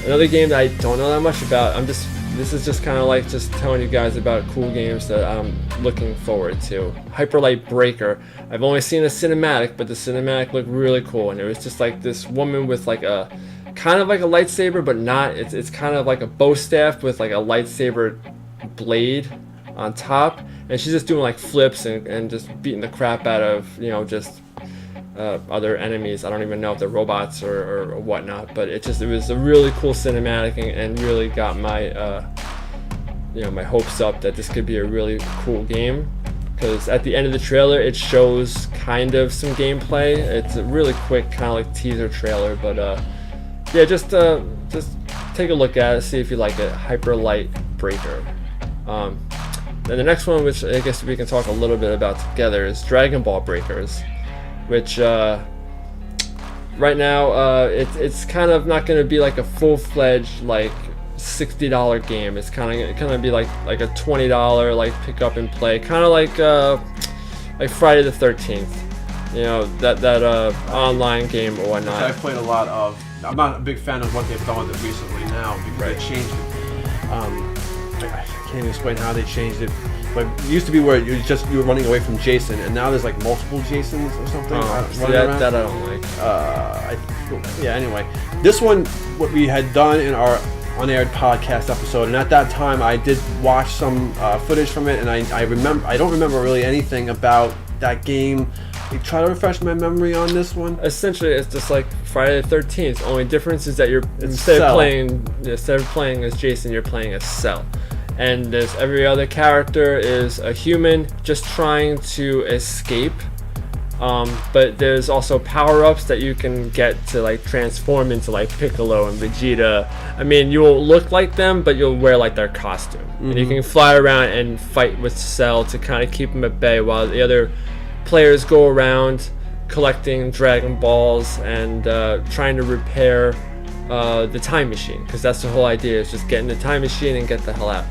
Another game that I don't know that much about. This is just kind of like just telling you guys about cool games that I'm looking forward to. Hyper Light Breaker. I've only seen a cinematic, but the cinematic looked really cool, and it was just like this woman with like a kind of like a lightsaber, but not. It's kind of like a bow staff with like a lightsaber blade on top, and she's just doing like flips and just beating the crap out of, you know, just other enemies. I don't even know if they're robots or whatnot, but it was a really cool cinematic, and really got my you know, my hopes up that this could be a really cool game. Because at the end of the trailer, it shows kind of some gameplay. It's a really quick kind of like teaser trailer, but yeah, just take a look at it, see if you like it. Hyper Light Breaker. Then the next one, which I guess we can talk a little bit about together, is Dragon Ball Breakers, which right now it's kind of not going to be like a full-fledged like $60 game. It's kind of be like a $20 like pick up and play, kind of like Friday the 13th. You know, that online game or whatnot. I've played a lot of. I'm not a big fan of what they've done with it recently now because they changed it. I can't even explain how they changed it. But it used to be where you were running away from Jason, and now there's like multiple Jasons or something. That I don't like. Yeah. Anyway, this one, what we had done in our unaired podcast episode, and at that time I did watch some footage from it, and I don't remember really anything about that game. You try to refresh my memory on this one. Essentially, it's just like Friday the 13th. Only difference is that instead of playing as Jason, you're playing as Cell. And there's every other character is a human just trying to escape. But there's also power-ups that you can get to like transform into like Piccolo and Vegeta. I mean, you won't look like them, but you'll wear like their costume. Mm-hmm. And you can fly around and fight with Cell to kind of keep them at bay while the other players go around collecting Dragon Balls and trying to repair the time machine, because that's the whole idea, is just get in the time machine and get the hell out,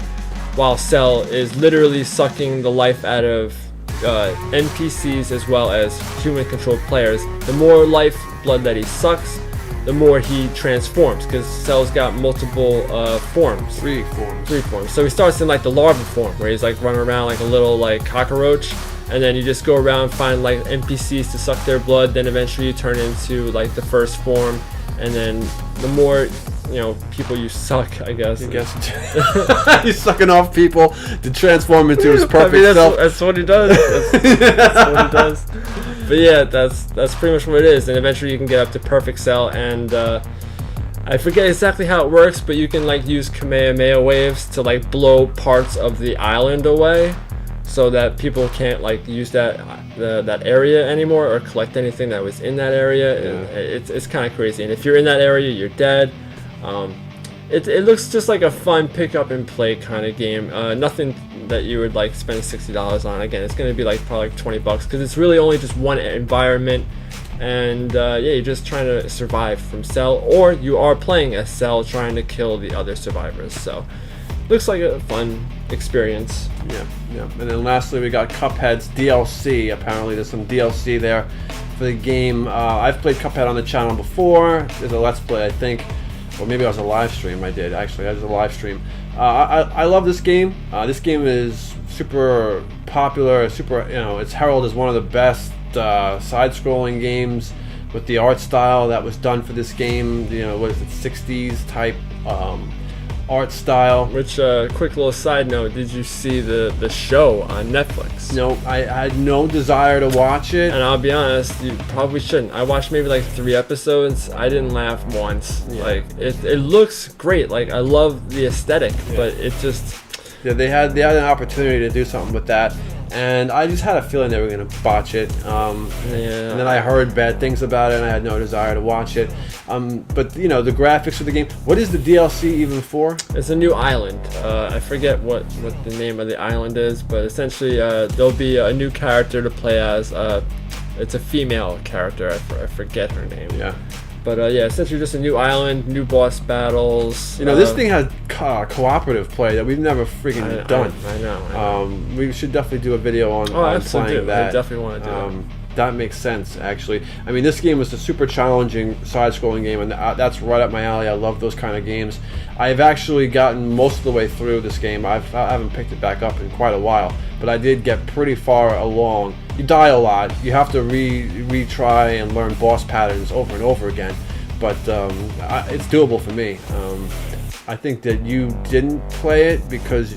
while Cell is literally sucking the life out of NPCs as well as human controlled players. The more life blood that he sucks, the more he transforms, because Cell's got multiple forms. Three forms. So he starts in like the larva form, where he's like running around like a little like cockroach, and then you just go around and find like NPCs to suck their blood. Then eventually you turn into like the first form, and then the more people you suck, I guess. He's sucking off people to transform into his perfect self. That's what he does. That's what he does. But yeah, that's pretty much what it is. And eventually you can get up to perfect Cell, and I forget exactly how it works, but you can like use Kamehameha waves to like blow parts of the island away, so that people can't like use that area anymore or collect anything that was in that area. Yeah. It's kind of crazy. And if you're in that area, you're dead. It looks just like a fun pick up and play kind of game. Nothing that you would like spend $60 on. Again, it's going to be like probably like $20 because it's really only just one environment. And you're just trying to survive from Cell, or you are playing as Cell trying to kill the other survivors. So looks like a fun experience. Yeah. And then lastly, we got Cuphead's DLC. Apparently, there's some DLC there for the game. I've played Cuphead on the channel before. There's a Let's Play, I think, or maybe it was a live stream. I did a live stream. I love this game. This game is super popular. It's heralded as one of the best side-scrolling games with the art style that was done for this game. What is it, 60s type art style. Which, quick little side note, did you see the show on Netflix? No, I had no desire to watch it. And I'll be honest, you probably shouldn't. I watched maybe like 3 episodes. I didn't laugh once. Yeah. Like, it looks great. Like, I love the aesthetic, but it just... Yeah, they had an opportunity to do something with that, and I just had a feeling they were going to botch it. And then I heard bad things about it, and I had no desire to watch it. But the graphics of the game. What is the DLC even for? It's a new island. I forget what the name of the island is, but essentially there'll be a new character to play as. It's a female character. I forget her name. Yeah. But essentially just a new island, new boss battles. This thing has cooperative play that we've never freaking done. I know. We should definitely do a video on playing that. I definitely want to do it. That makes sense, actually. I mean, this game was a super challenging side-scrolling game, and that's right up my alley. I love those kind of games. I've actually gotten most of the way through this game. I haven't picked it back up in quite a while, but I did get pretty far along. You die a lot. You have to retry and learn boss patterns over and over again, but it's doable for me. I think that you didn't play it because,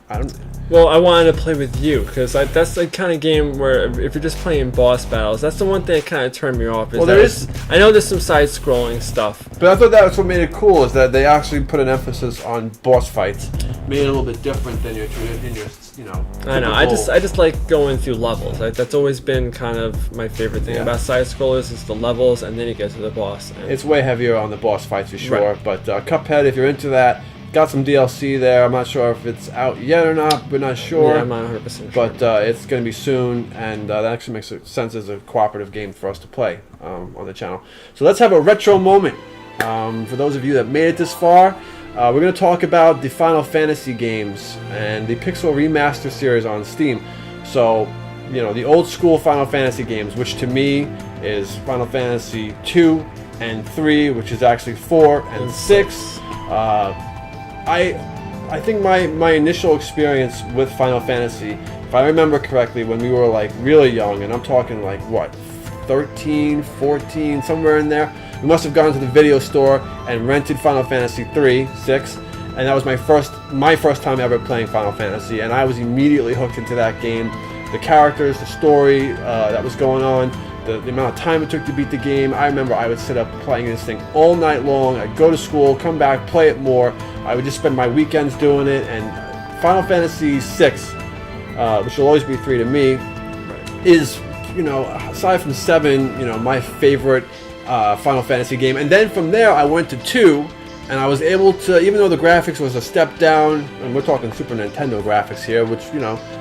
I don't... Well, I wanted to play with you, because that's the kind of game where if you're just playing boss battles, that's the one thing that kind of turned me off. I know there's some side-scrolling stuff. But I thought that's what made it cool, is that they actually put an emphasis on boss fights. Made it a little bit different than your I know. I just like going through levels. That's always been kind of my favorite thing about side scrollers is the levels, and then you get to the boss. It's way heavier on the boss fights for sure. Right. But Cuphead, if you're into that, got some DLC there. I'm not sure if it's out yet or not. We're not sure. Yeah, I'm not 100% sure. But it's going to be soon, and that actually makes sense as a cooperative game for us to play on the channel. So let's have a retro moment. For those of you that made it this far, we're going to talk about the Final Fantasy games and the Pixel Remaster series on Steam. So, the old school Final Fantasy games, which to me is Final Fantasy 2 and 3, which is actually 4 and 6. I think my initial experience with Final Fantasy, if I remember correctly, when we were like really young, and I'm talking like what, 13, 14, somewhere in there, we must have gone to the video store and rented Final Fantasy 6, and that was my first time ever playing Final Fantasy, and I was immediately hooked into that game. The characters, the story that was going on, the amount of time it took to beat the game. I remember I would sit up playing this thing all night long. I'd go to school, come back, play it more. I would just spend my weekends doing it. And Final Fantasy 6, which will always be 3 to me, is, aside from 7, my favorite Final Fantasy game. And then from there, I went to 2, and I was able to, even though the graphics was a step down, and we're talking Super Nintendo graphics here, which,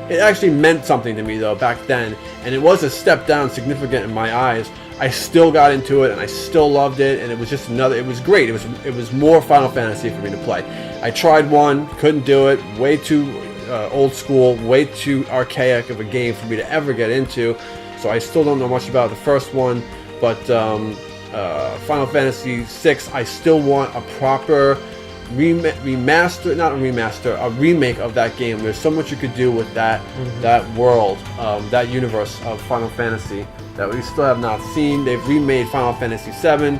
it actually meant something to me, though, back then, and it was a step down significant in my eyes. I still got into it, and I still loved it, and it was just it was great. It was more Final Fantasy for me to play. I tried 1, couldn't do it, way too old school, way too archaic of a game for me to ever get into, so I still don't know much about the first one, but Final Fantasy 6, I still want a proper remaster, not a remaster, a remake of that game. There's so much you could do with that world, that universe of Final Fantasy that we still have not seen. They've remade Final Fantasy 7.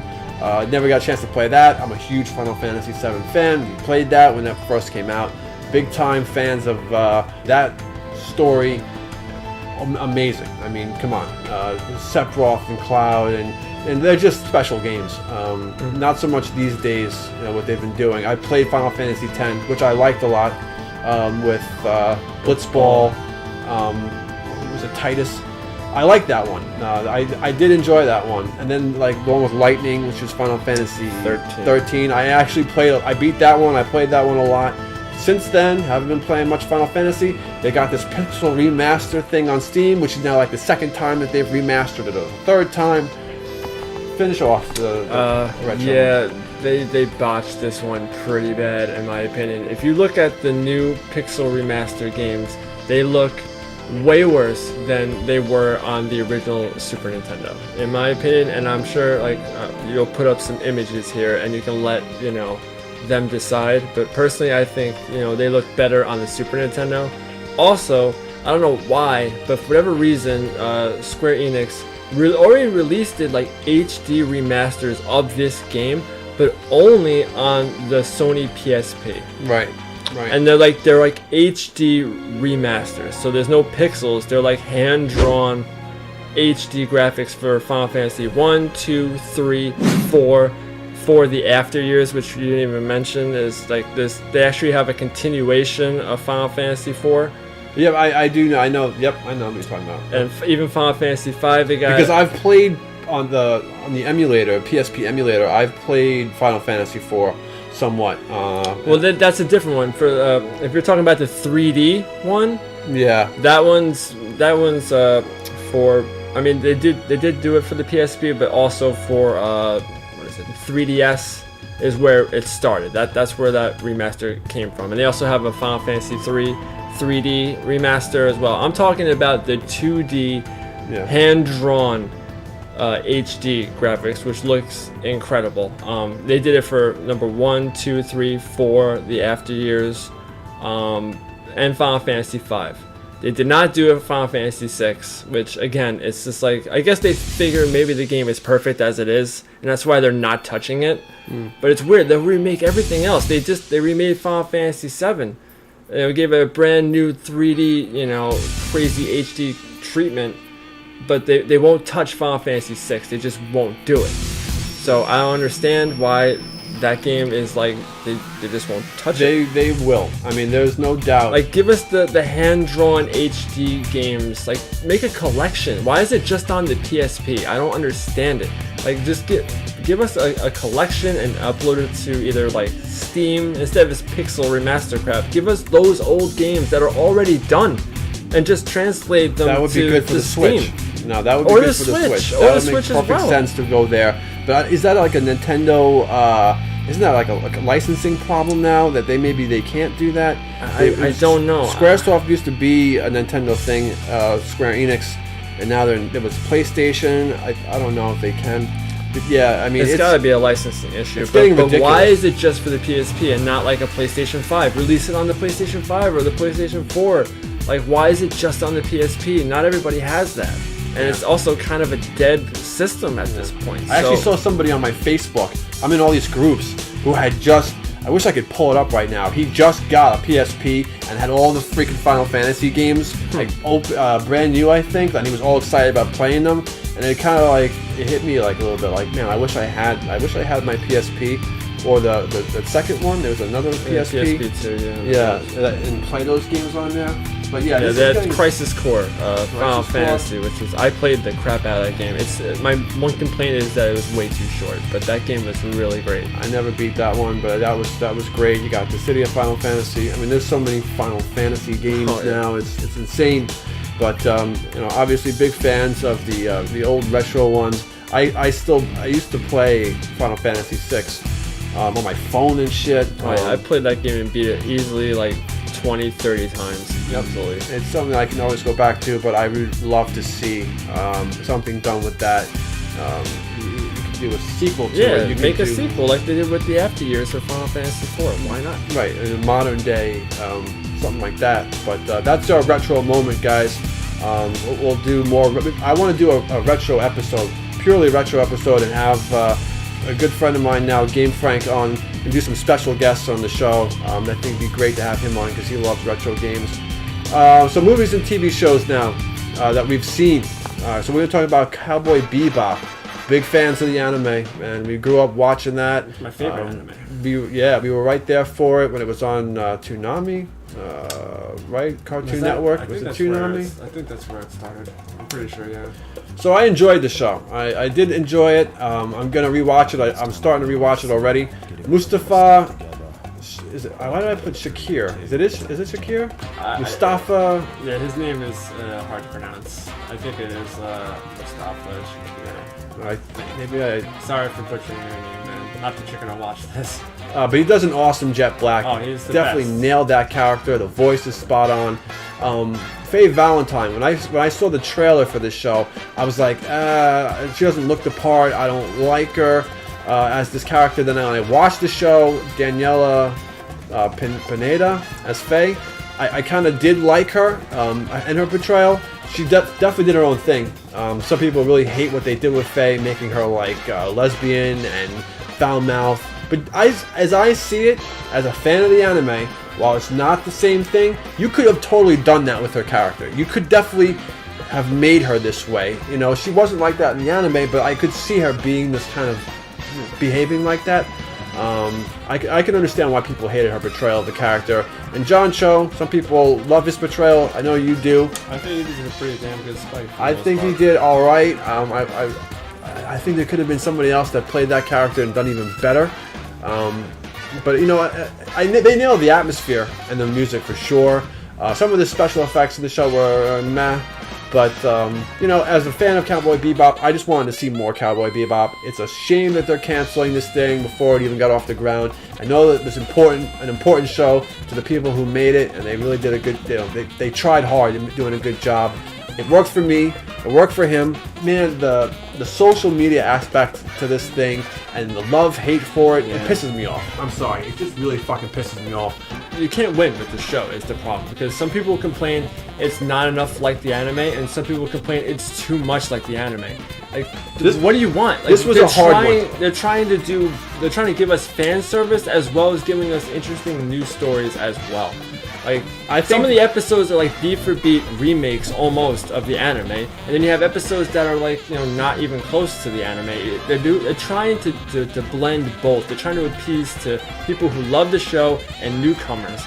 Never got a chance to play that. I'm a huge Final Fantasy 7 fan. We played that when that first came out. Big time fans of that story. Amazing. I mean, come on. Sephiroth and Cloud, and they're just special games. Not so much these days, what they've been doing. I played Final Fantasy X, which I liked a lot, with Blitzball. Was it Titus? I liked that one. I did enjoy that one. And then like the one with Lightning, which was Final Fantasy 13. I beat that one. I played that one a lot. Since then, haven't been playing much Final Fantasy. They got this Pixel Remaster thing on Steam, which is now like the second time that they've remastered it, or the third time. Finish off the retro. Yeah, they botched this one pretty bad, in my opinion. If you look at the new Pixel Remaster games, they look way worse than they were on the original Super Nintendo, in my opinion. And I'm sure you'll put up some images here, and you can let them decide. But personally, I think they look better on the Super Nintendo. Also, I don't know why, but for whatever reason, Square Enix already released HD remasters of this game, but only on the Sony PSP. Right. And they're HD remasters, so there's no pixels. They're like hand-drawn HD graphics for Final Fantasy 1, 2, 3, 4. For the after years, which you didn't even mention, is like this. They actually have a continuation of Final Fantasy 4. Yeah, I do know. I know. Yep, I know what you're talking about. And even Final Fantasy 5, they got. Because I've played on the emulator, PSP emulator. I've played Final Fantasy 4 somewhat. Well, that's a different one. For if you're talking about the 3D one, yeah, that one's for. I mean, they did do it for the PSP, but also for 3DS is where it started. That's where that remaster came from. And they also have a Final Fantasy 3 3D remaster as well. I'm talking about the 2D hand-drawn HD graphics, which looks incredible. They did it for number 1, 2, 3, 4, the after years, and Final Fantasy 5. They did not do it for Final Fantasy 6, which again, it's just like, I guess they figure maybe the game is perfect as it is, and that's why they're not touching it. But it's weird, they'll remake everything else. They remade Final Fantasy 7. They gave it a brand new 3D, crazy HD treatment, but they won't touch Final Fantasy 6. They just won't do it. So I don't understand why that game is like they just won't touch it. They will. I mean, there's no doubt. Like, give us the hand-drawn HD games. Like, make a collection. Why is it just on the PSP? I don't understand it. Like, just give us a collection and upload it to either like Steam instead of this pixel remaster crap. Give us those old games that are already done, and just translate them. That would be good for the Switch. No, that would be good for the Switch. Or That the would make Switch as perfect well. sense to go there. But is that like a Nintendo? Isn't that like a licensing problem now that they can't do that? I don't know. Squaresoft used to be a Nintendo thing, Square Enix, and now it was PlayStation. I don't know if they can. But yeah, I mean, it's got to be a licensing issue. It's getting but ridiculous. why is it just for the PSP and not like a PlayStation 5? Release it on the PlayStation 5 or the PlayStation 4. Like, why is it just on the PSP? Not everybody has that. And it's also kind of a dead system at this point. I actually saw somebody on my Facebook. I'm in all these groups who had just. I wish I could pull it up right now. He just got a PSP and had all the freaking Final Fantasy games, like brand new, I think. And he was all excited about playing them. And it kind of like it hit me like a little bit. Like, man, I wish I had my PSP or the second one. There was another PSP. PSP too, Yeah, and play those games on there. But yeah, that's Crisis Core, Final Fantasy, which is I played the crap out of that game. It's my one complaint is that it was way too short, but that game was really great. I never beat that one, but that was great. You got the City of Final Fantasy. I mean, there's so many Final Fantasy games now. It's insane. But obviously big fans of the old retro ones. I used to play Final Fantasy 6 on my phone and shit. I played that game and beat it easily, like 20-30 times. Easily. It's something I can always go back to, but I would love to see something done with that. You could do a sequel to it. Yeah, make a sequel like they did with the After Years of Final Fantasy 4. Why not? Right, in a modern day, something like that. But that's our retro moment, guys. We'll do more. I want to do a retro episode, purely retro episode, and have a good friend of mine now, Game Frank, on and do some special guests on the show. I think it'd be great to have him on because he loves retro games. So movies and TV shows now that we've seen. So we're going to talk about Cowboy Bebop. Big fans of the anime, and we grew up watching that. It's my favorite anime. We were right there for it when it was on Toonami, right? Cartoon Network. Was it Toonami? I think that's where it started. I'm pretty sure, yeah. So I enjoyed the show. I did enjoy it. I'm gonna rewatch it. I'm starting to rewatch it already. Mustafa, why did I put Shakir? Is it Shakir? Mustafa. Yeah, his name is hard to pronounce. I think it is Mustafa Shakir. Sorry for butchering your name, man. Not that you're gonna watch this. But he does an awesome Jet Black. Oh, he's the definitely best. Nailed that character. The voice is spot on. Faye Valentine. When I saw the trailer for this show, I was like, she doesn't look the part. I don't like her as this character. Then when I watched the show, Daniela Pineda as Faye, I kind of did like her and her portrayal. She definitely did her own thing. Some people really hate what they did with Faye, making her like lesbian and foul mouth. But as I see it, as a fan of the anime, while it's not the same thing, you could have totally done that with her character. You could definitely have made her this way. You know, she wasn't like that in the anime, but I could see her being this kind of behaving like that. I can understand why people hated her portrayal of the character. And John Cho, some people love his portrayal. I know you do. I think he did a pretty damn good Spike. I think he did all right. I think there could have been somebody else that played that character and done even better. But you know, they nailed the atmosphere and the music for sure. Some of the special effects in the show were meh. But, you know, as a fan of Cowboy Bebop, I just wanted to see more Cowboy Bebop. It's a shame that they're canceling this thing before it even got off the ground. I know that it's an important show to the people who made it, and they really did a good, they tried hard in doing a good job. It worked for me. It worked for him. Man, the social media aspect to this thing and the love-hate for it, it pisses me off. I'm sorry. It just really fucking pisses me off. You can't win with the show is the problem, because some people complain it's not enough like the anime, and some people complain it's too much like the anime. Like, what do you want? Like, this was a hard one. They're trying to give us fan service as well as giving us interesting news stories as well. Like, I some think- of the episodes are like beat for beat remakes almost of the anime, and then you have episodes that are like, you know, not even close to the anime. They're trying to blend both. They're trying to appease to people who love the show and newcomers,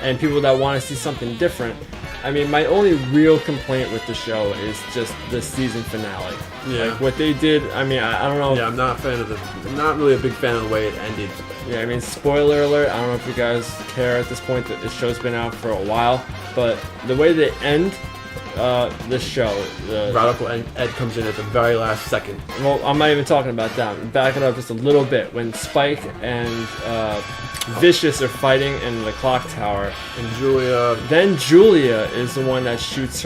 and people that want to see something different. I mean, my only real complaint with the show is just the season finale. Yeah. Like, what they did, I mean, I don't know. Yeah, I'm not a fan of I'm not really a big fan of the way it ended. Yeah, I mean, spoiler alert, I don't know if you guys care at this point that the show's been out for a while, but the way they end the show... Radical Ed comes in at the very last second. Well, I'm not even talking about that. Back it up just a little bit. When Spike and Vicious are fighting in the clock tower, And Julia... then Julia is the one that shoots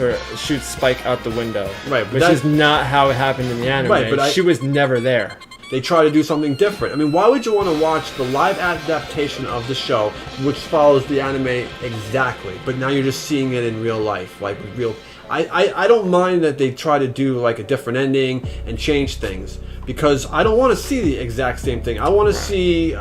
Spike out the window. Right, but which that- is not how it happened in the anime. Right, but she was never there. They try to do something different. I mean, why would you want to watch the live adaptation of the show, which follows the anime exactly, but now you're just seeing it in real life, like real... I don't mind that they try to do like a different ending and change things, because I don't want to see the exact same thing. I want to see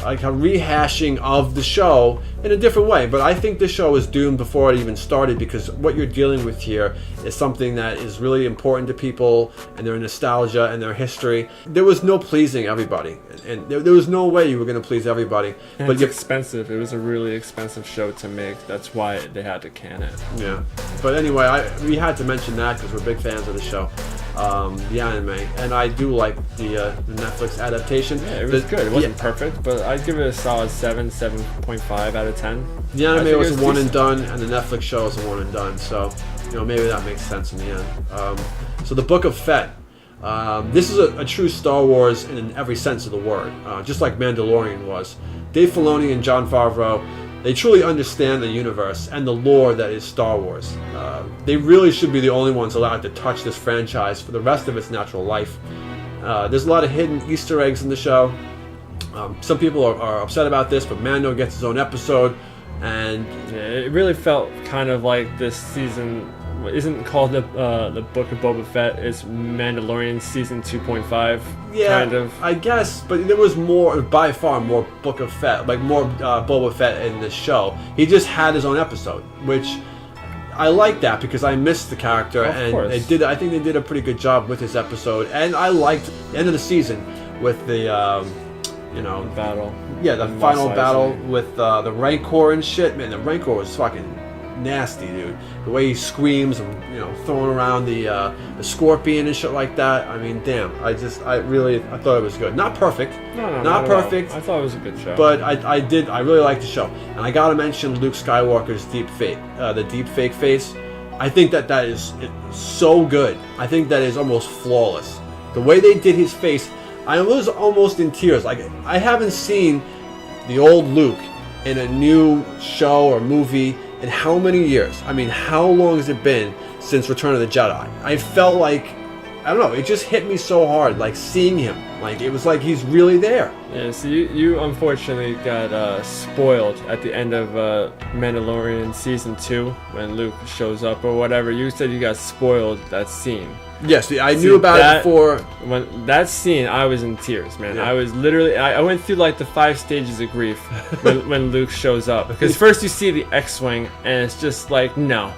like a rehashing of the show in a different way. But I think this show is doomed before it even started, because what you're dealing with here is something that is really important to people and their nostalgia and their history. There was no pleasing everybody, and there was no way you were going to please everybody. And But it's you, expensive. It was a really expensive show to make. That's why they had to can it. yeah. But anyway, we had to mention that because we're big fans of the show, the anime, and I do like the Netflix adaptation. Yeah, it was good. It wasn't perfect, but I'd give it a solid 7.5 out of 10. The I anime think was it a one decent. and done, and the Netflix show is a one and done. So, you know, maybe that makes sense in the end. So the Book of Fett. This is a true Star Wars in every sense of the word, just like Mandalorian was. Dave Filoni and Jon Favreau, they truly understand the universe and the lore that is Star Wars. They really should be the only ones allowed to touch this franchise for the rest of its natural life. There's a lot of hidden Easter eggs in the show. Some people are upset about this, but Mando gets his own episode, and Yeah, it really felt kind of like this season isn't called the Book of Boba Fett. It's Mandalorian season 2.5. yeah, kind of. I guess, but there was more, by far more Book of Fett, like more Boba Fett in this show. He just had his own episode, which I like that because I missed the character, Of and course. they did. I think they did a pretty good job with his episode, and I liked the end of the season with the, you know, Battle. yeah, the Mos final Eisley. battle with the Rancor and shit. Man, the Rancor was fucking nasty, dude. The way he screams and, you know, throwing around the scorpion and shit like that. I mean, damn. I thought it was good. Not perfect. No, not at all. perfect. I thought it was a good show. But I really liked the show. And I gotta mention Luke Skywalker's deep fake, the deep fake face. I think that is so good. I think that is almost flawless. The way they did his face, I was almost in tears. Like, I haven't seen the old Luke in a new show or movie in how many years? I mean, how long has it been since Return of the Jedi? I felt like, I don't know, it just hit me so hard, like seeing him. Like, it was like he's really there. Yeah, so you unfortunately got spoiled at the end of Mandalorian season 2 when Luke shows up or whatever. You said you got spoiled that scene. Yes, I knew about it before. When that scene, I was in tears, man. Yeah. I was literally, I went through like the 5 stages of grief when Luke shows up. Because first you see the X-Wing, and it's just like, no.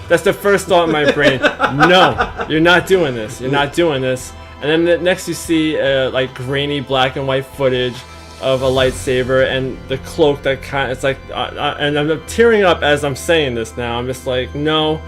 That's the first thought in my brain. No, you're not doing this. You're not doing this. And then next you see like grainy black and white footage of a lightsaber and the cloak that it's like, and I'm tearing up as I'm saying this now. I'm just like, no,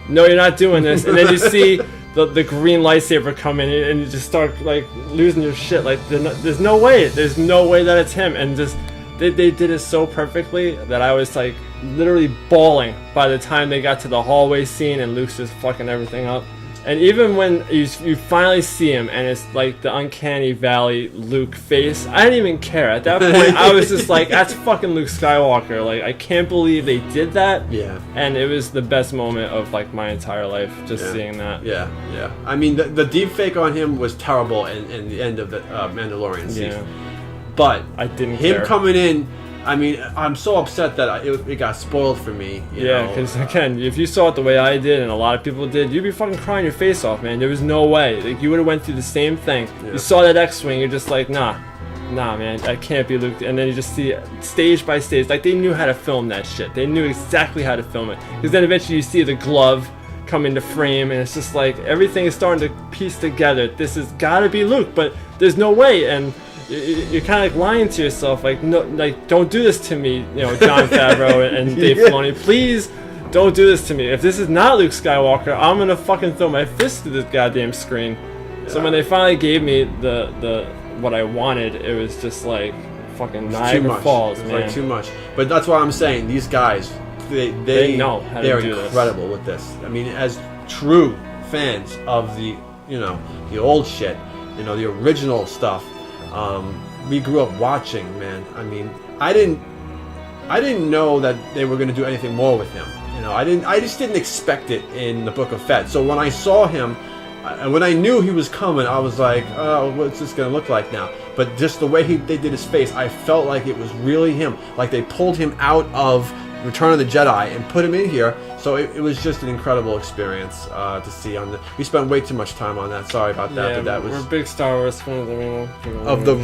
you're not doing this. And then you see the green lightsaber come in and you just start like losing your shit. Like there's no way that it's him. And just they did it so perfectly that I was like literally bawling by the time they got to the hallway scene and Luke's just fucking everything up. And even when you finally see him and it's like the uncanny valley Luke face, I didn't even care. At that point, I was just like, that's fucking Luke Skywalker. Like, I can't believe they did that. Yeah. And it was the best moment of like my entire life, just seeing that. Yeah. I mean, the deep fake on him was terrible in the end of the Mandalorian season. Yeah. But I didn't him care. coming in, I mean, I'm so upset that it got spoiled for me. You Yeah, know? because again, if you saw it the way I did and a lot of people did, you'd be fucking crying your face off, man. There was no way. Like, you would have went through the same thing. Yeah. You saw that X-Wing, you're just like, nah. nah, man, I can't be Luke. And then you just see stage by stage, like they knew how to film that shit. They knew exactly how to film it. Because then eventually you see the glove come into frame, and it's just like everything is starting to piece together. This has got to be Luke, but there's no way. And you're kind of like lying to yourself, like, no, like, don't do this to me, you know, Jon Favreau and Dave Filoni. Please don't do this to me. If this is not Luke Skywalker, I'm gonna fucking throw my fist to this goddamn screen. So when they finally gave me the what I wanted, it was just like fucking Niagara Falls, man. Like too much. But that's why I'm saying these guys, they know how to they're do incredible with this. I mean, as true fans of the the old shit, the original stuff. We grew up watching, man. I mean, I didn't know that they were going to do anything more with him. I just didn't expect it in the Book of Fett. So when I saw him, when I knew he was coming, I was like, oh, what's this going to look like now? But just the way they did his face, I felt like it was really him. Like they pulled him out of Return of the Jedi and put him in here. So it was just an incredible experience to see. We spent way too much time on that. Sorry about that. Yeah, but that was we're big Star Wars fans. I mean, of the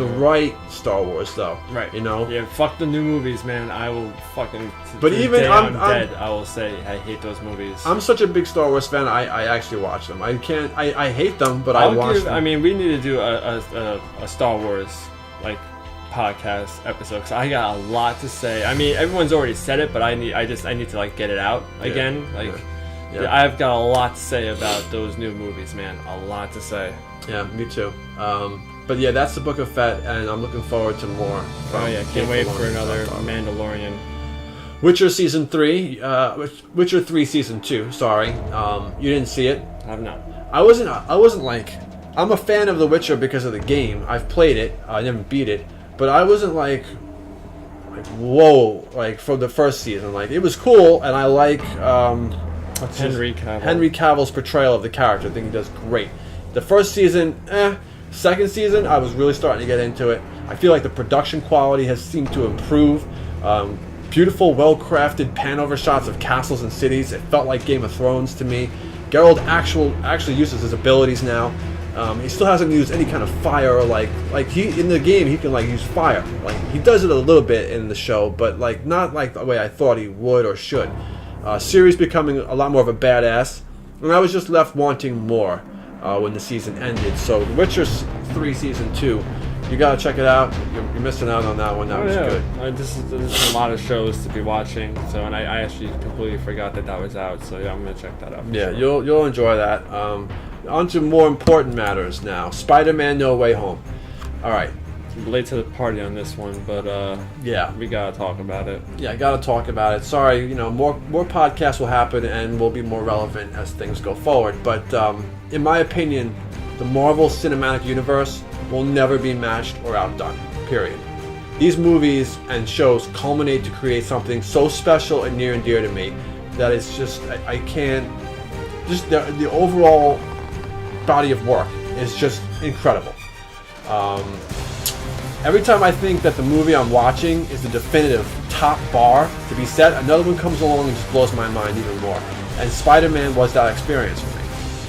right Star Wars though. Right. Yeah. Fuck the new movies, man. I will fucking. But even I'm dead, I will say I hate those movies. I'm such a big Star Wars fan. I actually watch them. I can't. I hate them, but I watch them. I mean, we need to do a Star Wars podcast episode because I got a lot to say. I mean, everyone's already said it, but I need to like get it out again. I've got a lot to say about those new movies, man. A lot to say. Yeah, me too. But yeah, that's the Book of Fett, and I'm looking forward to more. Can't wait for another Mandalorian. Witcher season 3, Witcher 3 season 2. Sorry, you didn't see it. I've not. I wasn't like, I'm a fan of The Witcher because of the game. I've played it. I never beat it. But I wasn't like whoa, like from the first season. Like it was cool, and I like Henry Cavill's portrayal of the character. I think he does great. The first season, Second season, I was really starting to get into it. I feel like the production quality has seemed to improve. Beautiful, well-crafted pan-over shots of castles and cities. It felt like Game of Thrones to me. Geralt actually uses his abilities now. He still hasn't used any kind of fire, like he in the game he can like use fire. Like he does it a little bit in the show, but like not like the way I thought he would or should. Ciri's becoming a lot more of a badass, and I was just left wanting more when the season ended. So The Witcher 3 season 2, you gotta check it out. You're missing out on that one. That was good. This is a lot of shows to be watching. So, and I actually completely forgot that was out. So yeah, I'm gonna check that out. Yeah, sure. You'll enjoy that. On to more important matters now. Spider-Man No Way Home. All right. Late to the party on this one, but yeah, we gotta talk about it. Yeah, I gotta talk about it. Sorry, more podcasts will happen and will be more relevant as things go forward. But in my opinion, the Marvel Cinematic Universe will never be matched or outdone. Period. These movies and shows culminate to create something so special and near and dear to me that it's just I can't. Just the overall body of work is just incredible. Every time I think that the movie I'm watching is the definitive top bar to be set, another one comes along and just blows my mind even more. And Spider-Man was that experience for me.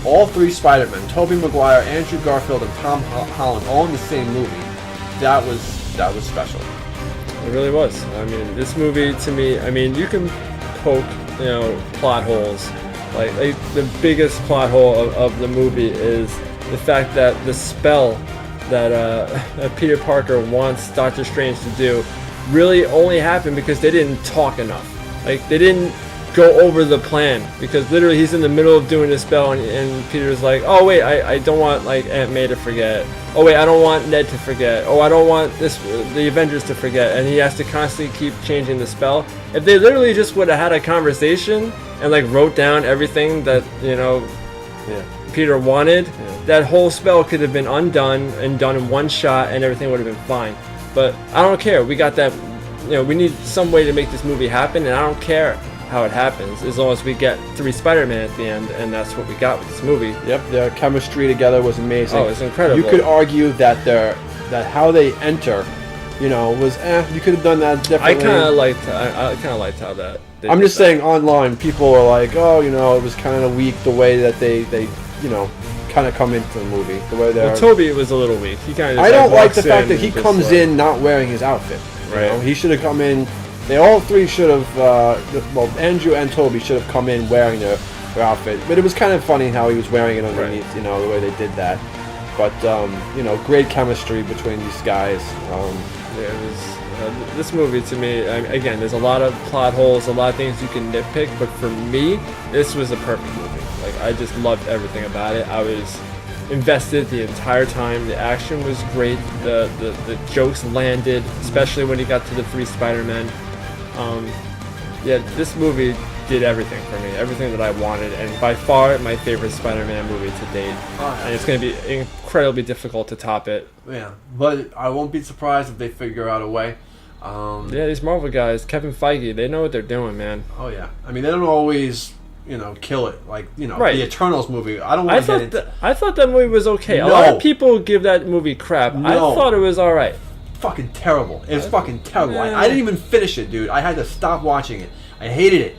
All three Spider-Men, Tobey Maguire, Andrew Garfield, and Tom Holland, all in the same movie. That was special. It really was. I mean, this movie to me, I mean, you can poke, plot holes. Like the biggest plot hole of the movie is the fact that the spell that Peter Parker wants Doctor Strange to do really only happened because they didn't talk enough. Like they didn't go over the plan, because literally he's in the middle of doing the spell and Peter's like, oh wait, I don't want like Aunt May to forget. Oh wait, I don't want Ned to forget. Oh, I don't want the Avengers to forget. And he has to constantly keep changing the spell. If they literally just would have had a conversation and like wrote down everything that Peter wanted, that whole spell could have been undone and done in one shot, and everything would have been fine. But I don't care. We got that. We need some way to make this movie happen, and I don't care how it happens as long as we get 3 Spider-Man at the end, and that's what we got with this movie. Yep, their chemistry together was amazing. Oh, it's incredible. You could argue that how they enter, was you could have done that differently. I kind of liked how that. I'm just saying online, people were like, oh, it was kind of weak the way that they kind of come into the movie. The way they're. Well, Toby was a little weak. He kind of. I don't like the fact that he comes in not wearing his outfit. Right. You know? He should have come in. They all three should have. Well, Andrew and Toby should have come in wearing their outfit. But it was kind of funny how he was wearing it underneath. Right. You know, the way they did that. But you know, great chemistry between these guys. Yeah, it was. This movie to me, again, there's a lot of plot holes, a lot of things you can nitpick, but for me, this was a perfect movie. Like, I just loved everything about it. I was invested the entire time. The action was great. The jokes landed, especially when he got to the 3 Spider-Men. Yeah, this movie did everything for me, everything that I wanted, and by far my favorite Spider-Man movie to date. And it's going to be incredibly difficult to top it. Yeah, but I won't be surprised if they figure out a way. Yeah, these Marvel guys, Kevin Feige, they know what they're doing, man. Oh yeah, I mean they don't always, you know, kill it like Right. the Eternals movie. I don't want to get into. I thought that movie was okay. No. A lot of people give that movie crap. No. I thought it was all right. Fucking terrible. It was fucking terrible. Yeah. I didn't even finish it, dude. I had to stop watching it. I hated it.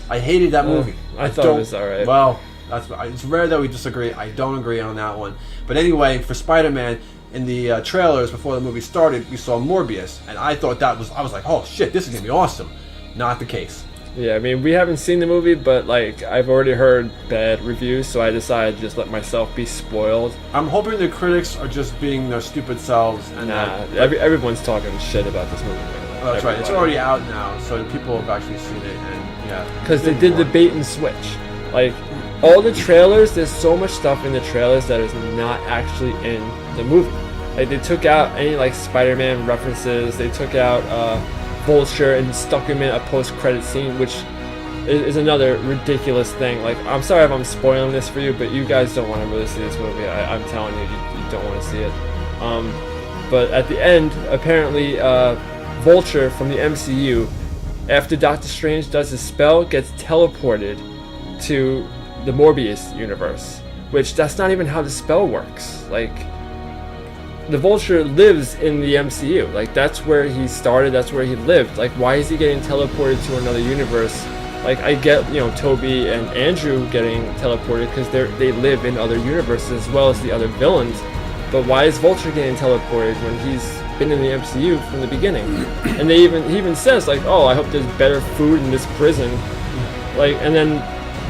I hated that movie. I thought it was all right. Well, it's rare that we disagree. I don't agree on that one. But anyway, for Spider-Man, in the trailers before the movie started, we saw Morbius, and I thought I was like, oh shit, this is gonna be awesome. Not the case. Yeah, I mean, we haven't seen the movie, but like I've already heard bad reviews, so I decided to just let myself be spoiled. I'm hoping the critics are just being their stupid selves. And Everyone's talking shit about this movie. Oh, that's right. It's already out now, so people have actually seen it, and yeah. Because they did the bait and switch. Like, all the trailers, there's so much stuff in the trailers that is not actually in the movie. Like, they took out any, like, Spider-Man references. They took out Vulture and stuck him in a post-credit scene, which is another ridiculous thing. Like, I'm sorry if I'm spoiling this for you, but you guys don't want to really see this movie. I'm telling you, you don't want to see it. But at the end, apparently, Vulture from the MCU, after Doctor Strange does his spell, gets teleported to the Morbius universe, which that's not even how the spell works. Like, the Vulture lives in the MCU. Like, that's where he started, that's where he lived. Like, why is he getting teleported to another universe? Like, I get, you know, Toby and Andrew getting teleported because they live in other universes as well as the other villains. But why is Vulture getting teleported when he's been in the MCU from the beginning? And he even says, like, oh, I hope there's better food in this prison. Like, and then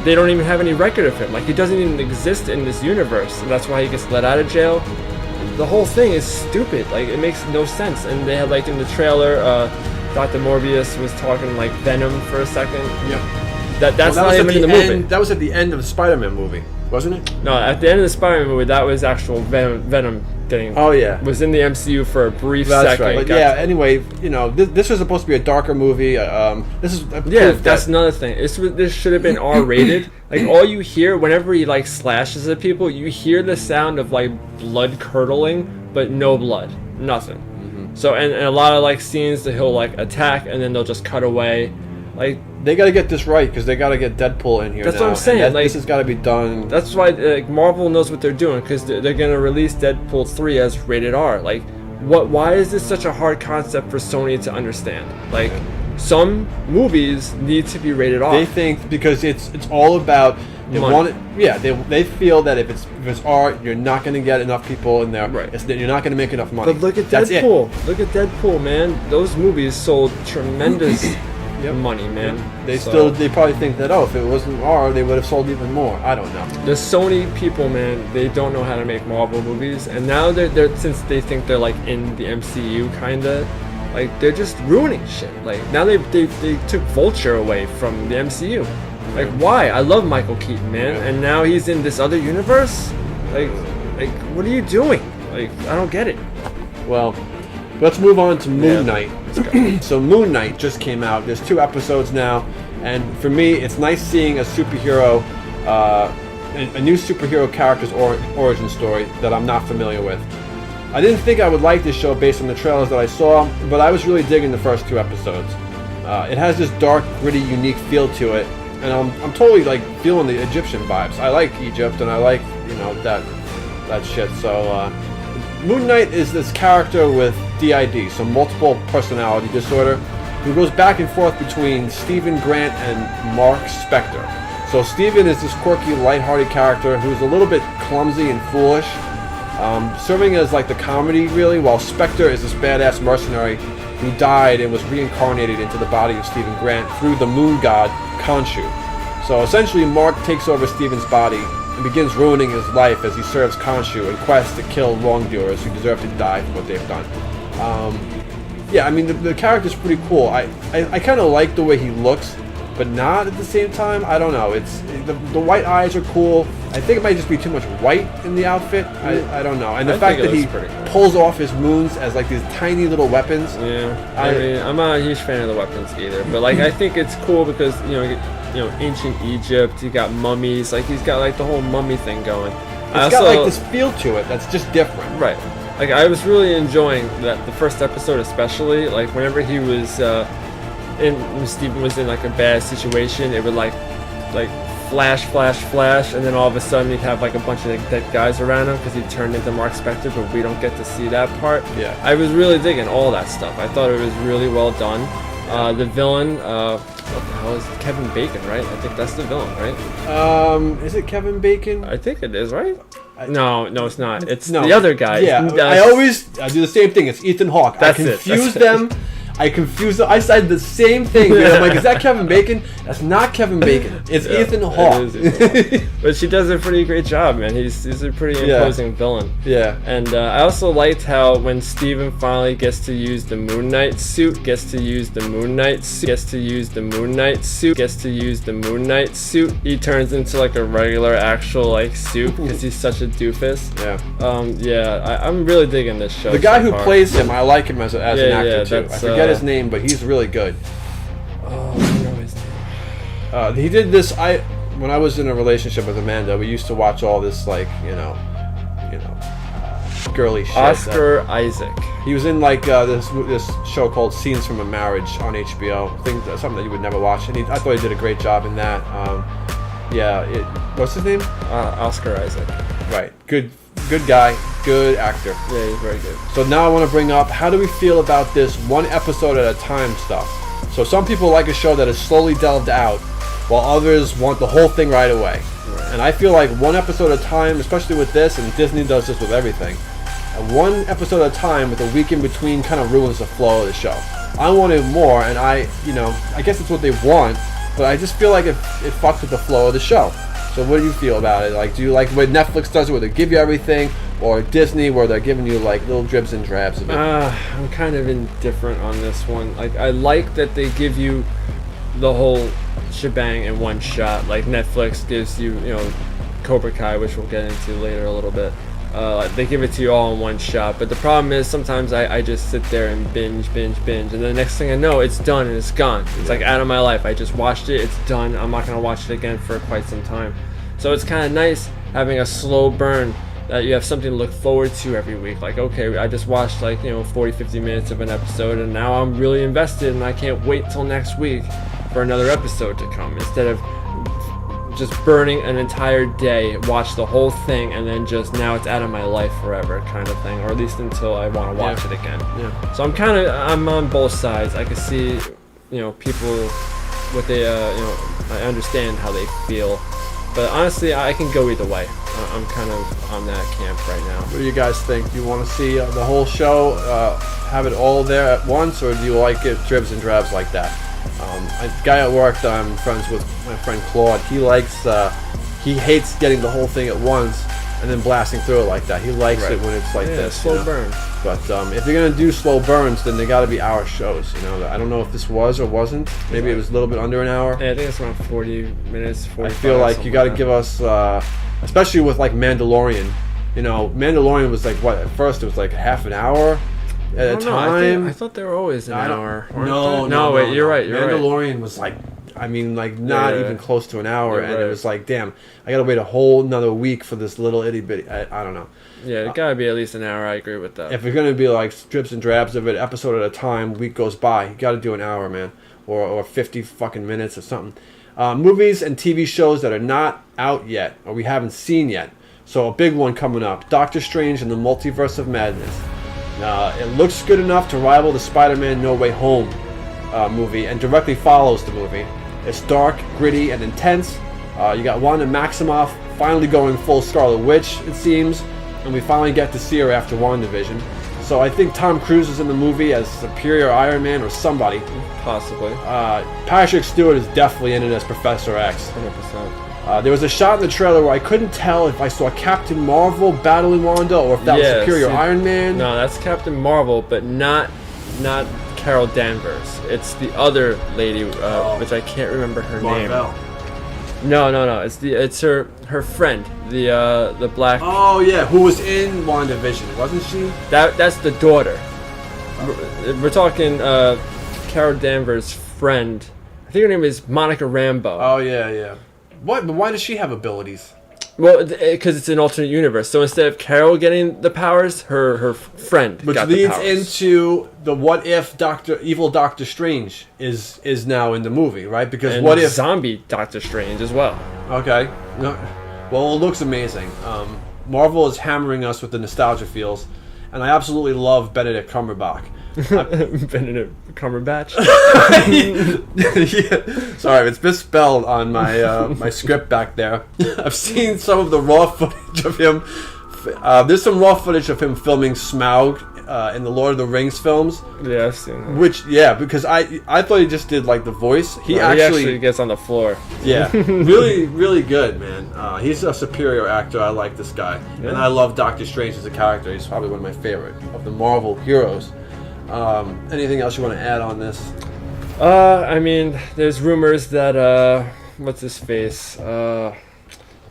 they don't even have any record of him. Like, he doesn't even exist in this universe, and that's why he gets let out of jail. The whole thing is stupid. Like, it makes no sense. And they had, like, in the trailer, Dr. Morbius was talking like Venom for a second. Yeah. That's not even in the movie. That was at the end of the Spider-Man movie, wasn't it? No, at the end of the Spider-Man movie, that was actual Venom getting. Oh yeah. Was in the MCU for a brief That's second. right. But yeah. Anyway, you know, this was supposed to be a darker movie. This is that's another thing. This should have been R-rated. Like, all you hear whenever he like slashes at people, you hear the sound of like blood curdling, but no blood, nothing. So and a lot of like scenes that he'll like attack and then they'll just cut away. Like, they got to get this right because they got to get Deadpool in here. That's now. what I'm saying. Like, this has got to be done. That's why Marvel knows what they're doing because they're gonna release Deadpool 3 as rated R. Like, why is this such a hard concept for Sony to understand? Like, some movies need to be rated R. They think because it's all about money. They feel that if it's art, you're not going to get enough people in there. Right. You're not going to make enough money. But look at That's Deadpool. Look at Deadpool, man. Those movies sold tremendous money, man. They probably think that if it wasn't R, they would have sold even more. I don't know. The Sony people, man, they don't know how to make Marvel movies, and now they're since they think they're like in the MCU kinda, like they're just ruining shit. Like, now they took Vulture away from the MCU. Like, why? I love Michael Keaton, man, and now he's in this other universe. Like, what are you doing? Like, I don't get it. Well, let's move on to Moon Knight. Let's go. So Moon Knight just came out. There's 2 episodes now, and for me, it's nice seeing a superhero, a new superhero character's origin story that I'm not familiar with. I didn't think I would like this show based on the trailers that I saw, but I was really digging the first 2 episodes. It has this dark, gritty, unique feel to it, and I'm totally like feeling the Egyptian vibes. I like Egypt, and I like that shit. So Moon Knight is this character with DID, so multiple personality disorder, who goes back and forth between Stephen Grant and Mark Spector. So Steven is this quirky, lighthearted character who's a little bit clumsy and foolish, serving as like the comedy really, while Spectre is this badass mercenary who died and was reincarnated into the body of Stephen Grant through the moon god Khonshu. So essentially Mark takes over Steven's body and begins ruining his life as he serves Khonshu in quest to kill wrongdoers who deserve to die for what they've done. Yeah, I mean the character's pretty cool. I kind of like the way he looks, but not at the same time. I don't know. It's the white eyes are cool. I think it might just be too much white in the outfit. I don't know. And the fact that he pulls off his moons as like these tiny little weapons. Yeah. I mean, I'm not a huge fan of the weapons either, but like I think it's cool because ancient Egypt. You got mummies. Like he's got like the whole mummy thing going. It's got like this feel to it that's just different. Right. Like I was really enjoying that the first episode, especially like whenever he was when Steven was in like a bad situation, it would like flash, and then all of a sudden he'd have like a bunch of like, dead guys around him because he turned into Mark Spector, but we don't get to see that part. Yeah. I was really digging all that stuff. I thought it was really well done. The villain, what the hell is it? Kevin Bacon, right? I think that's the villain, right? Is it Kevin Bacon? I think it is, right? No, it's not. It's the other guy. Yeah, I do the same thing. It's Ethan Hawke. I confuse them. I said the same thing, dude. I'm like, is that Kevin Bacon? That's not Kevin Bacon. It's Ethan Hawke. But she does a pretty great job, man. He's a pretty imposing villain. Yeah. And I also liked how when Steven finally gets to use the Moon Knight suit, he turns into like a regular actual like suit because he's such a doofus. Yeah. I'm really digging this show. The guy who plays him, I like him as an actor too. I forget his name, but he's really good. Oh, I don't know his name. He did this. When I was in a relationship with Amanda, we used to watch all this like girly shit. Oscar Isaac. He was in like this show called Scenes from a Marriage on HBO. I think that's something that you would never watch. And I thought he did a great job in that. What's his name? Oscar Isaac. Right. Good guy. Good actor. Yeah, he's very good. So now I want to bring up, how do we feel about this one episode at a time stuff? So some people like a show that is slowly delved out, while others want the whole thing right away. Right. And I feel like one episode at a time, especially with this, and Disney does this with everything, one episode at a time with a week in between kind of ruins the flow of the show. I wanted more, and I guess it's what they want, but I just feel like it fucks with the flow of the show. So what do you feel about it? Like, do you like what Netflix does it, where they give you everything, or Disney, where they're giving you like little dribs and drabs of it? I'm kind of indifferent on this one. Like, I like that they give you the whole shebang in one shot. Like Netflix gives you, Cobra Kai, which we'll get into later a little bit. They give it to you all in one shot, but the problem is sometimes I just sit there and binge, and then the next thing I know, it's done and it's gone. It's like out of my life. I just watched it, it's done. I'm not gonna watch it again for quite some time. So it's kind of nice having a slow burn that you have something to look forward to every week. Like, okay, I just watched 40-50 minutes of an episode, and now I'm really invested, and I can't wait till next week for another episode to come, instead of just burning an entire day, watch the whole thing, and then just now it's out of my life forever kind of thing, or at least until I want to watch it again. Yeah. So I'm on both sides. I can see, people, what they, I understand how they feel, but honestly, I can go either way. I'm kind of on that camp right now. What do you guys think? Do you want to see the whole show, have it all there at once, or do you like it dribs and drabs like that? A guy at work that I'm friends with, my friend Claude, he hates getting the whole thing at once and then blasting through it like that. He likes it when it's like this. Slow burn. But if they're going to do slow burns, then they got to be hour shows. I don't know if this was or wasn't. Maybe it was a little bit under an hour. Yeah, I think it's around 40 minutes, 45. I feel like you got to give us, especially with like Mandalorian. Mandalorian was like, what, at first it was like half an hour at a time. I thought they were always an hour. No, wait, you're right. Mandalorian was like, not even close to an hour, and it was like, damn, I gotta wait a whole another week for this little itty bitty. I don't know. Yeah, it gotta be at least an hour. I agree with that. If you're gonna be like strips and drabs of it, episode at a time, week goes by, you gotta do an hour, man, or 50 fucking minutes or something. Movies and TV shows that are not out yet, or we haven't seen yet. So a big one coming up: Doctor Strange and the Multiverse of Madness. It looks good enough to rival the Spiderman No Way Home movie, and directly follows the movie. It's dark, gritty, and intense, You got Wanda Maximoff finally going full Scarlet Witch, it seems, and we finally get to see her after WandaVision. So I think Tom Cruise is in the movie as Superior Iron Man or somebody. Possibly. Patrick Stewart is definitely in it as Professor X. 100%. There was a shot in the trailer where I couldn't tell if I saw Captain Marvel battling Wanda or if that was Superior Iron Man. No, that's Captain Marvel, but not Carol Danvers. It's the other lady, which I can't remember her name. No. It's her friend, the black. Oh yeah, who was in WandaVision, wasn't she? That's the daughter. We're talking Carol Danvers' friend. I think her name is Monica Rambeau. Oh yeah. What? But why does she have abilities? Well, because it's an alternate universe. So instead of Carol getting the powers, her friend got the powers. Which leads into the what if evil Doctor Strange is now in the movie, right? Because and what if zombie Doctor Strange as well? Okay. Well, it looks amazing. Marvel is hammering us with the nostalgia feels, and I absolutely love Benedict Cumberbatch. Benedict Cumberbatch. Yeah. Sorry, it's misspelled on my my script back there. I've seen some of the raw footage of him. There's some raw footage of him filming Smaug in the Lord of the Rings films. Yeah, I've seen that. Because I thought he just did like the voice. He actually gets on the floor. Yeah, really good, man. He's a superior actor. I like this guy, and I love Doctor Strange as a character. He's probably one of my favorite of the Marvel heroes. Anything else you want to add on this? I mean, there's rumors that what's his face?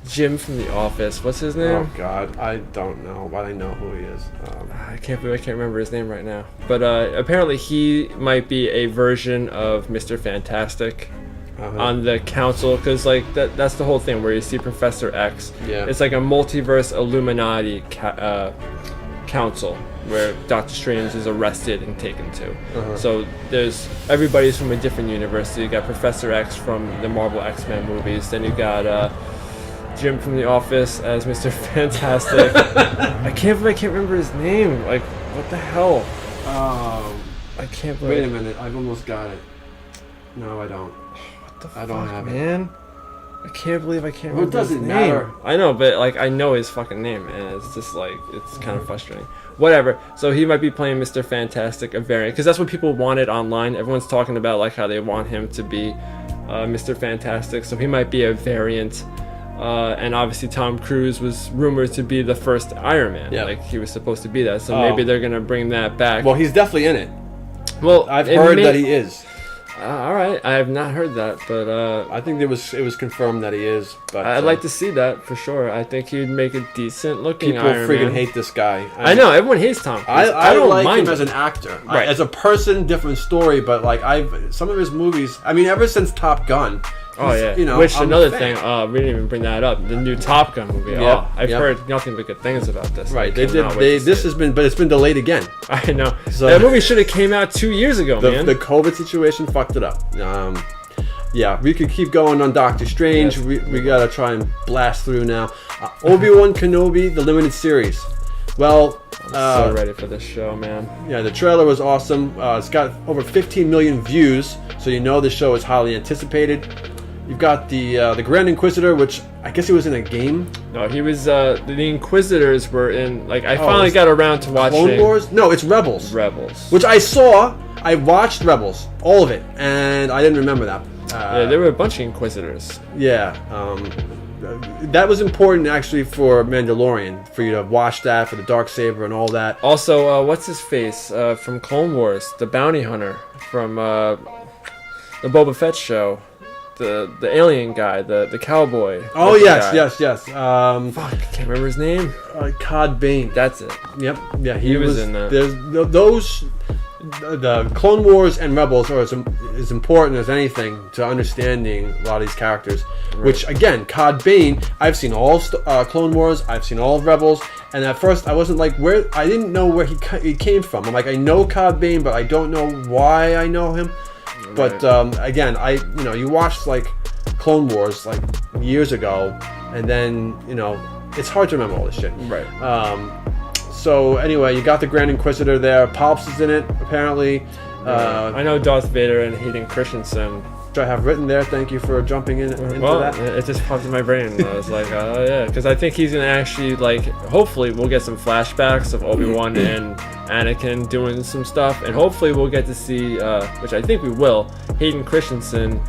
Jim from The Office. What's his name? Oh God, I don't know, but I know who he is. I can't remember his name right now. But apparently he might be a version of Mr. Fantastic on the council, because like that's the whole thing where you see Professor X. Yeah. It's like a multiverse Illuminati council where Doctor Strange is arrested and taken to. So everybody's from a different universe. So you got Professor X from the Marvel X-Men movies. Then you got Jim from The Office as Mr. Fantastic. I can't remember his name. Like, what the hell? I can't believe. Wait a minute, I've almost got it. No, I don't. What the fuck, I don't have man? I can't believe I can't Well, remember his name. it doesn't matter. I know, but like I know his fucking name, and it's just like it's kind of frustrating. Whatever. So he might be playing Mr. Fantastic, a variant, because that's what people wanted online. Everyone's talking about like how they want him to be Mr. Fantastic. So he might be a variant. And obviously Tom Cruise was rumored to be the first Iron Man. Yeah. Like he was supposed to be that. So maybe they're gonna bring that back. Well, he's definitely in it. Well, I've heard that he is. All right, I have not heard that, but I think it was confirmed that he is. But I'd like to see that for sure. I think he'd make a decent looking people Iron freaking Man. hate this guy. I know everyone hates Tom Cruise. I don't like mind him as an actor. Right. As a person, different story. But like some of his movies. I mean, ever since Top Gun. Oh yeah, you know, which I'm another a fan. thing. We didn't even bring that up. The new Top Gun movie. Yep, I've yep. heard nothing but good things about this. Right, I cannot wait to see This it. has been, but it's been delayed again. I know. So- That movie should have came out 2 years ago, man. The COVID situation fucked it up. Yeah, we could keep going on Doctor Strange. Yes. We gotta try and blast through now. Obi-Wan Kenobi, the limited series. Well, I'm so ready for this show, man. yeah, the trailer was awesome. It's got over 15 million views, so you know the show is highly anticipated. You've got the Grand Inquisitor, which I guess he was in a game. No, he was. The Inquisitors were in. Like, I finally got around to watching Clone Wars? No, it's Rebels. Rebels. Which I saw. I watched Rebels, all of it, and I didn't remember that. Yeah, there were a bunch of Inquisitors. Yeah, that was important actually for Mandalorian, for you to watch that, for the Dark Saber and all that. Also, what's his face from Clone Wars? The bounty hunter from the Boba Fett show. The alien guy, the cowboy. Oh What's the yes. guy? Fuck, I can't remember his name. Cod Bane. That's it. Yep. Yeah, He was in that. There's those. The Clone Wars and Rebels are as important as anything to understanding a lot of these characters. Right. Which again, Cod Bane, I've seen all of Clone Wars, I've seen all of Rebels, and at first I wasn't like I didn't know where he came from. I'm like, I know Cod Bane, but I don't know why I know him. But again, you watched like Clone Wars like years ago, and then it's hard to remember all this shit. Right. So anyway, you got the Grand Inquisitor there. Palps is in it apparently. I know Darth Vader and Hayden Christensen which I have written there. Thank you for jumping into that. It just popped in my brain. I was like, oh yeah, because I think he's gonna actually like. Hopefully, we'll get some flashbacks of Obi-Wan and Anakin doing some stuff, and hopefully, we'll get to see, which I think we will, Hayden Christensen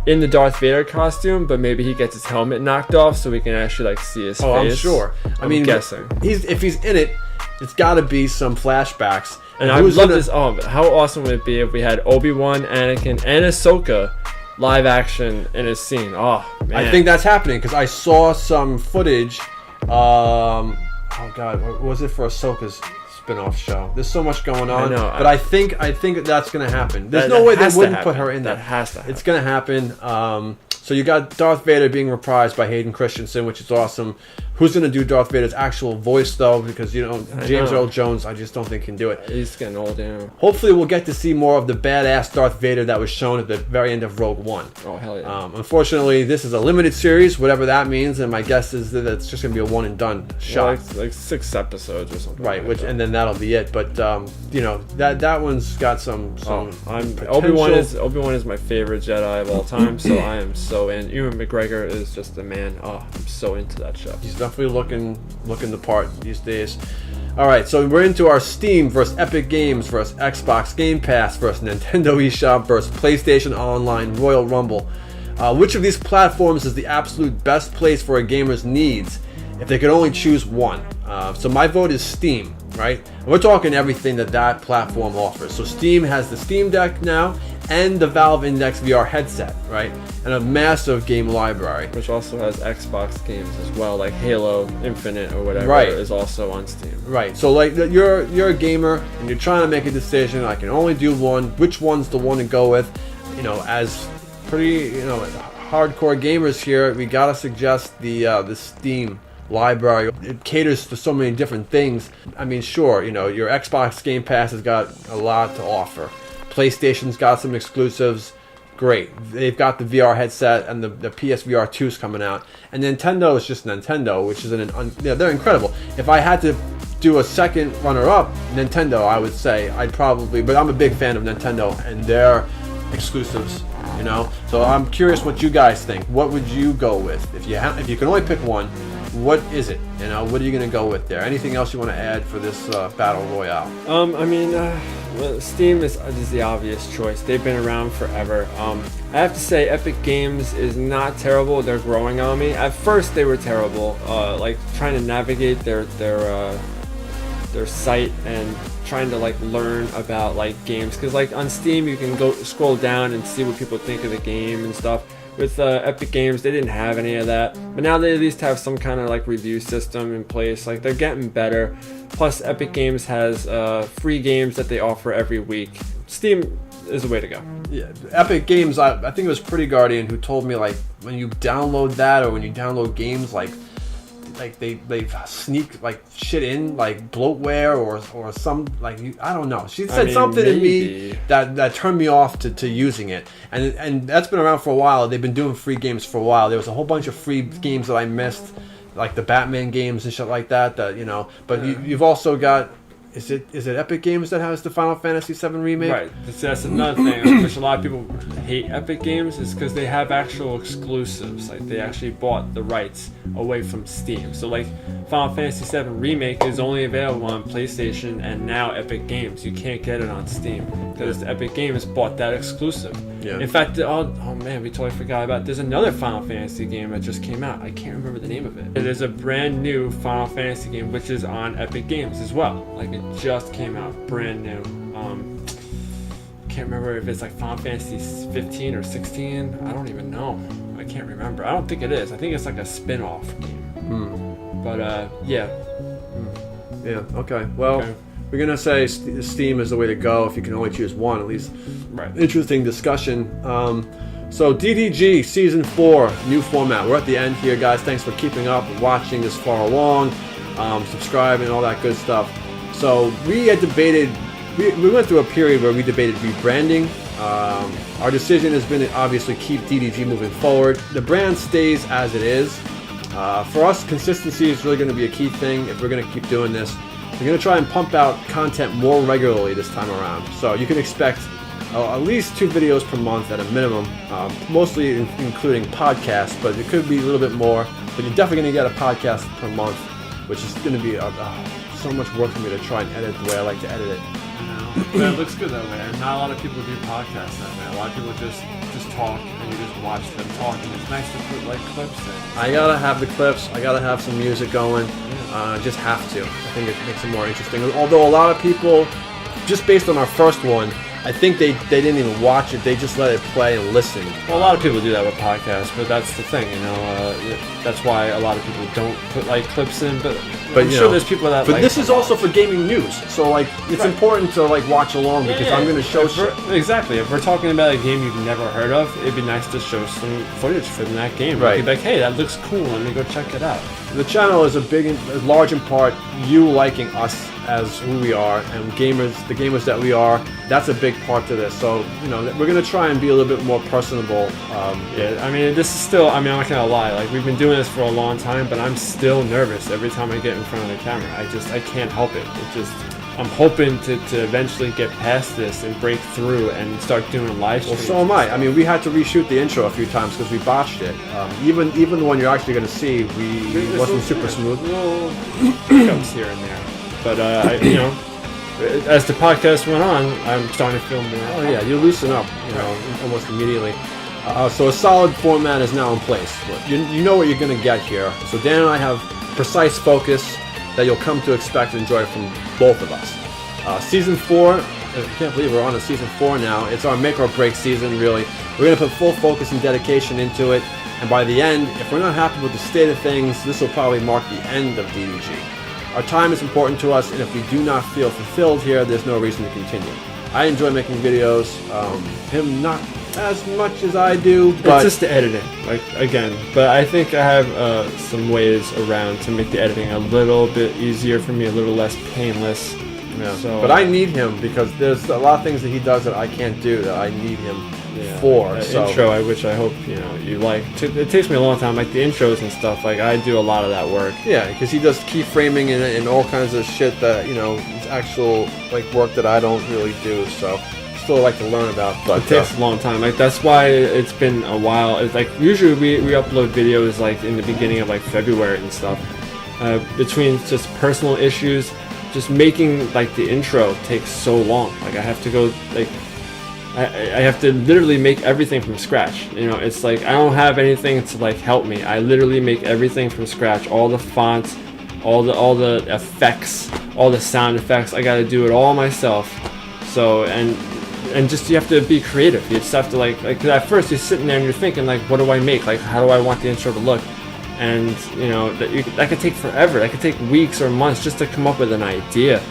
in the Darth Vader costume, but maybe he gets his helmet knocked off so we can actually like see his face. I'm sure. I'm guessing if he's in it, it's got to be some flashbacks. And I would love this. Oh, how awesome would it be if we had Obi-Wan, Anakin, and Ahsoka live action in a scene? Oh man, I think that's happening because I saw some footage. Oh God, what was it for Ahsoka's spin-off show? There's so much going on. I know, but I think that's gonna happen. There's no way they wouldn't put her in there. That has to happen. It's gonna happen. So you got Darth Vader being reprised by Hayden Christensen, which is awesome. Who's going to do Darth Vader's actual voice, though? Because, James Earl Jones, I just don't think can do it. He's getting old, yeah. Hopefully we'll get to see more of the badass Darth Vader that was shown at the very end of Rogue One. Oh, hell yeah. Unfortunately, this is a limited series, whatever that means, and my guess is that it's just going to be a one-and-done shot. Like 6 episodes or something. Right, and then that'll be it. But, that one's got some Obi-Wan is my favorite Jedi of all time, so I am so in. Ewan McGregor is just the man. Oh, I'm so into that show. He's definitely looking the part these days. All right, so we're into our Steam versus Epic Games versus Xbox Game Pass versus Nintendo eShop versus PlayStation Online Royal Rumble. Which of these platforms is the absolute best place for a gamer's needs if they could only choose one? So my vote is Steam, right? And we're talking everything that platform offers. So Steam has the Steamdeck now and the Valve Index VR headset, right? And a massive game library. Which also has Xbox games as well, like Halo Infinite or whatever, right, is also on Steam. Right, so like you're a gamer and you're trying to make a decision, I can only do one, which one's the one to go with? As pretty, hardcore gamers here, we gotta suggest the Steam library. It caters to so many different things. I mean, sure, your Xbox Game Pass has got a lot to offer. PlayStation's got some exclusives. Great. They've got the VR headset and the PSVR 2's coming out. And Nintendo is just Nintendo, which is they're incredible. If I had to do a second runner-up, Nintendo, I would say but I'm a big fan of Nintendo and their exclusives, So I'm curious what you guys think. What would you go with? If you can only pick one, what is it? What are you going to go with there? Anything else you want to add for this Battle Royale? Steam is the obvious choice. They've been around forever. I have to say, Epic Games is not terrible. They're growing on me. At first, they were terrible. Like trying to navigate their site and trying to learn about games. Because on Steam, you can go scroll down and see what people think of the game and stuff. With Epic Games, they didn't have any of that, but now they at least have some kind of review system in place. They're getting better. Plus, Epic Games has free games that they offer every week. Steam is the way to go. Yeah, Epic Games. I think it was Pretty Guardian who told me when you download that or when you download games they sneak shit in bloatware or some I don't know. She said something to me that turned me off to using it, and that's been around for a while. They've been doing free games for a while. There was a whole bunch of free games that I missed, like the Batman games and shit like that. But you've also got. Is it Epic Games that has the Final Fantasy VII remake? Right. That's another thing. Which a lot of people hate Epic Games is because they have actual exclusives. They actually bought the rights away from Steam. So Final Fantasy VII remake is only available on PlayStation and now Epic Games. You can't get it on Steam because Epic Games bought that exclusive. Yeah. In fact, oh man, we totally forgot about it. There's another Final Fantasy game that just came out. I can't remember the name of it. There's a brand new Final Fantasy game which is on Epic Games as well. It just came out, brand new. Can't remember if it's Final Fantasy 15 or 16. I don't even know. I can't remember. I don't think it is. I think it's a spin-off game. But yeah. Yeah. Okay. Well. Okay. We're going to say Steam is the way to go if you can only choose one, at least. Right. Interesting discussion. So DDG Season 4, new format. We're at the end here, guys. Thanks for keeping up, watching this far along, subscribing, all that good stuff. So we had debated, we went through a period where we debated rebranding. Our decision has been to obviously keep DDG moving forward. The brand stays as it is. For us, consistency is really going to be a key thing if we're going to keep doing this. We're going to try and pump out content more regularly this time around. So you can expect at least 2 videos per month at a minimum, mostly including podcasts, but it could be a little bit more. But you're definitely going to get a podcast per month, which is going to be so much work for me to try and edit the way I like to edit it. But it looks good that way. And not a lot of people do podcasts that way. A lot of people just talk and you just watch them talk, and it's nice to put like clips in. I gotta have the clips. I gotta have some music going. Just have to. I think it makes it more interesting. Although a lot of people, just based on our first one, I think they didn't even watch it. They just let it play and listen. Well, a lot of people do that with podcasts, but that's the thing, that's why a lot of people don't put like clips in. But I'm sure there's people that. But this is also for gaming news, so like it's important to like watch along because I'm going to show shit. Exactly. If we're talking about a game you've never heard of, it'd be nice to show some footage from that game. Right. You'd be like, hey, that looks cool. Let me go check it out. The channel is a large in part you liking us as who we are, and the gamers that we are. That's a big part to this. So we're gonna try and be a little bit more personable. Yeah, I mean, this is still. I mean, I'm not gonna lie. Like we've been doing this for a long time, but I'm still nervous every time I get in front of the camera. I can't help it. I'm hoping to eventually get past this and break through and start doing live streams. Well, so am I. I mean, we had to reshoot the intro a few times because we botched it. Even the one you're actually going to see, we wasn't super smooth. Little hiccups here and there, but as the podcast went on, I'm starting to feel more. Oh yeah, you loosen up, almost immediately. So a solid format is now in place. You know what you're going to get here. So Dan and I have precise focus that you'll come to expect and enjoy from both of us. Season 4, I can't believe we're on to Season 4 now. It's our make or break season, really. We're going to put full focus and dedication into it, and by the end, if we're not happy with the state of things, this will probably mark the end of DDG. Our time is important to us, and if we do not feel fulfilled here, there's no reason to continue. I enjoy making videos, him not as much as I do, but... It's just the editing, but I think I have some ways around to make the editing a little bit easier for me, a little less painless. Yeah. So, but I need him because there's a lot of things that he does that I can't do that I need him for. So. Intro, which I hope you like. It takes me a long time, like the intros and stuff. Like I do a lot of that work. Yeah, because he does keyframing and all kinds of shit that is actual like work that I don't really do. So still like to learn about. But it takes a long time. Like that's why it's been a while. It's like usually we upload videos like in the beginning of like February and stuff. Between just personal issues. Just making like the intro takes so long. Like I have to go like I have to literally make everything from scratch. It's like I don't have anything to like help me. I literally make everything from scratch. All the fonts, all the effects, all the sound effects. I got to do it all myself. So and just you have to be creative. You just have to like 'cause at first you're sitting there and you're thinking like, what do I make? Like how do I want the intro to look? And that could take forever. That could take weeks or months just to come up with an idea.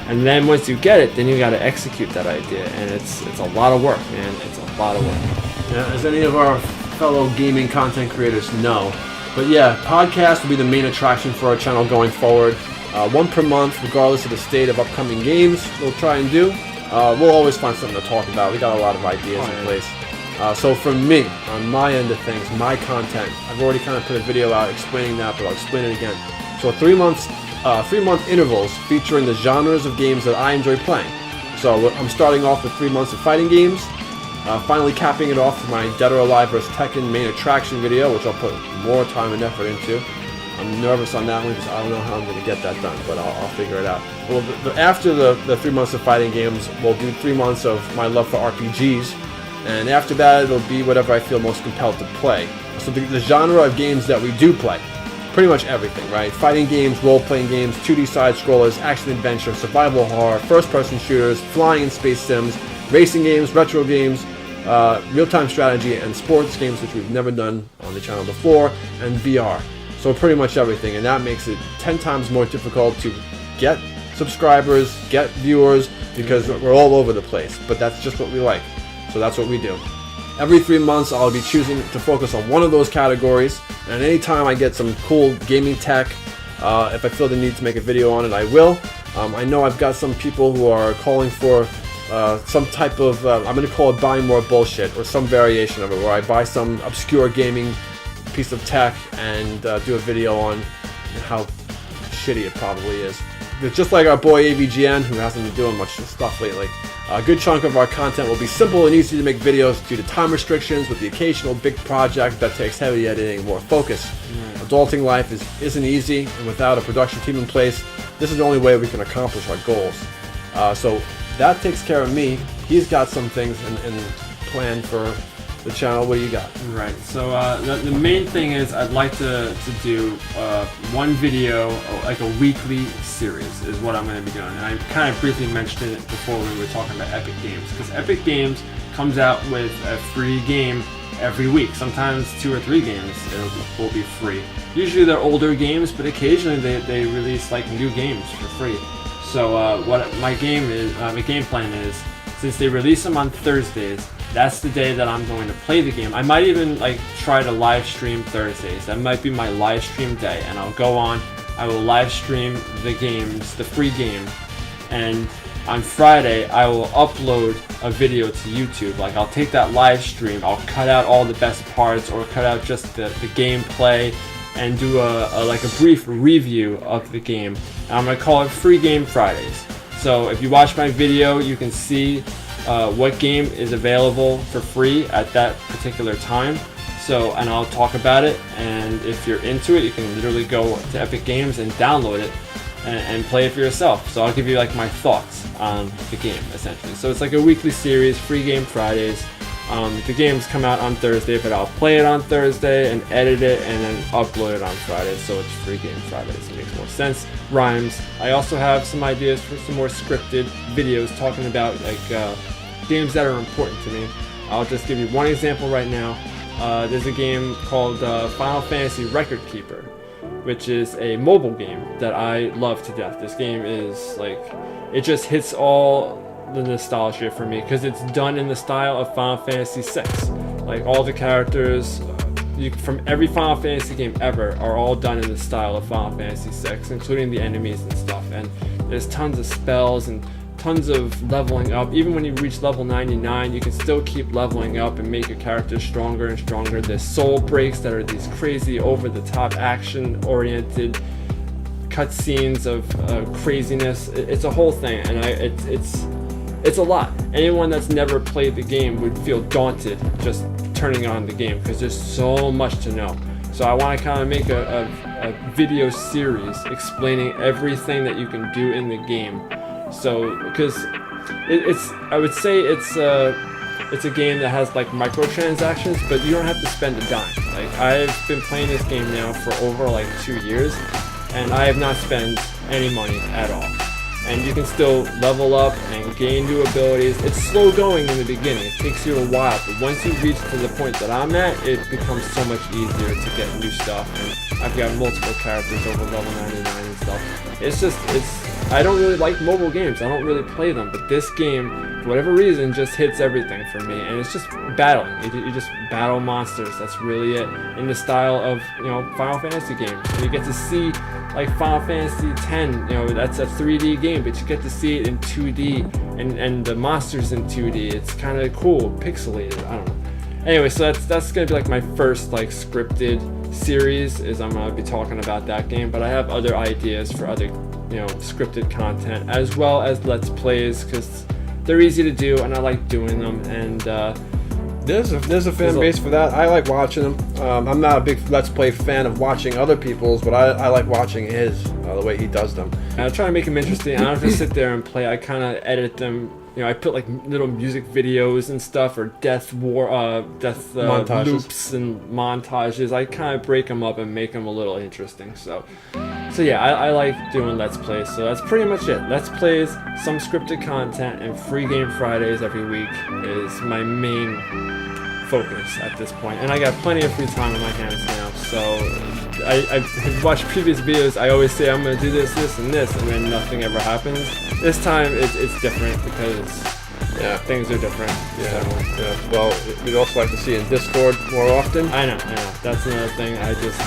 And then once you get it, then you got to execute that idea. And it's a lot of work, man. It's a lot of work. Yeah, as any of our fellow gaming content creators know. But yeah, podcast will be the main attraction for our channel going forward. One per month, regardless of the state of upcoming games we'll try and do. We'll always find something to talk about. We got a lot of ideas in place. So for me, on my end of things, my content, I've already kind of put a video out explaining that, but I'll explain it again. So 3-month intervals featuring the genres of games that I enjoy playing. So I'm starting off with 3 months of fighting games, finally capping it off with my Dead or Alive vs. Tekken main attraction video, which I'll put more time and effort into. I'm nervous on that one because I don't know how I'm going to get that done, but I'll figure it out. Well, after the 3 months of fighting games, we'll do 3 months of my love for RPGs. And after that, it'll be whatever I feel most compelled to play. So the genre of games that we do play, pretty much everything, right? Fighting games, role-playing games, 2D side-scrollers, action-adventure, survival horror, first-person shooters, flying and space sims, racing games, retro games, real-time strategy, and sports games, which we've never done on the channel before, and VR. So pretty much everything, and that makes it 10 times more difficult to get subscribers, get viewers, because we're all over the place. But that's just what we like. So that's what we do. Every 3 months I'll be choosing to focus on one of those categories, and anytime I get some cool gaming tech, if I feel the need to make a video on it, I will. I know I've got some people who are calling for some type of, I'm going to call it buying more bullshit, or some variation of it, where I buy some obscure gaming piece of tech and do a video on how shitty it probably is. It's just like our boy AVGN, who hasn't been doing much stuff lately. A good chunk of our content will be simple and easy to make videos due to time restrictions, with the occasional big project that takes heavy editing and more focus. Adulting life isn't easy, and without a production team in place, this is the only way we can accomplish our goals. So that takes care of me. He's got some things in plan for the channel. What do you got? Right. So the main thing is I'd like to do one video, like a weekly series, is what I'm going to be doing. And I kind of briefly mentioned it before when we were talking about Epic Games, because Epic Games comes out with a free game every week. Sometimes 2 or 3 games will be free. Usually they're older games, but occasionally they release like new games for free. So what my game plan is, since they release them on Thursdays, that's the day that I'm going to play the game. I might even like try to live stream Thursdays. That might be my live stream day, and I'll go on. I will live stream the games, the free game, and on Friday I will upload a video to YouTube. Like I'll take that live stream, I'll cut out all the best parts, or cut out just the gameplay, and do a brief review of the game. And I'm gonna call it Free Game Fridays. So if you watch my video, you can see what game is available for free at that particular time. So, and I'll talk about it, and if you're into it, you can literally go to Epic Games and download it and play it for yourself. So I'll give you like my thoughts on the game, essentially. So it's like a weekly series, Free Game Fridays. The games come out on Thursday, but I'll play it on Thursday and edit it and then upload it on Friday. So it's Free Game Fridays. It makes more sense. Rhymes. I also have some ideas for some more scripted videos talking about like games that are important to me. I'll just give you one example right now. There's a game called Final Fantasy Record Keeper, which is a mobile game that I love to death. This game is like, it just hits all the nostalgia for me because it's done in the style of Final Fantasy VI. Like all the characters from every Final Fantasy game ever are all done in the style of Final Fantasy VI, including the enemies and stuff. And there's tons of spells and tons of leveling up. Even when you reach level 99, you can still keep leveling up and make your character stronger and stronger. There's soul breaks that are these crazy, over-the-top, action-oriented cutscenes of craziness. It's a whole thing, and it's a lot. Anyone that's never played the game would feel daunted just turning on the game because there's so much to know. So I want to kind of make a video series explaining everything that you can do in the game. So, because I would say it's a game that has like microtransactions, but you don't have to spend a dime. Like I've been playing this game now for over like 2 years, and I have not spent any money at all. And you can still level up and gain new abilities. It's slow going in the beginning. It takes you a while, but once you reach to the point that I'm at, it becomes so much easier to get new stuff. And I've got multiple characters over level 99 and stuff. I don't really like mobile games. I don't really play them, but this game, for whatever reason, just hits everything for me. And it's just battling. You just battle monsters. That's really it. In the style of, Final Fantasy games. You get to see like Final Fantasy X, that's a 3D game, but you get to see it in 2D and the monsters in 2D. It's kind of cool, pixelated. I don't know. Anyway, so that's gonna be like my first like scripted series. Is I'm gonna be talking about that game, but I have other ideas for other scripted content as well as Let's Plays because they're easy to do and I like doing them. And there's a fan base for that. I like watching them. I'm not a big Let's Play fan of watching other people's, but I like watching his, the way he does them. I try to make them interesting. I don't just sit there and play. I kind of edit them. I put like little music videos and stuff, or death montages. Loops and montages. I kind of break them up and make them a little interesting. So yeah, I like doing Let's Plays. So that's pretty much it. Let's Plays, some scripted content, and Free Game Fridays every week is my main focus at this point. And I got plenty of free time on my hands now. So I've watched previous videos. I always say I'm going to do this, this, and this, and then nothing ever happens. This time it's different because things are different. Yeah. Well, we'd also like to see you in Discord more often. I know. That's another thing. I just,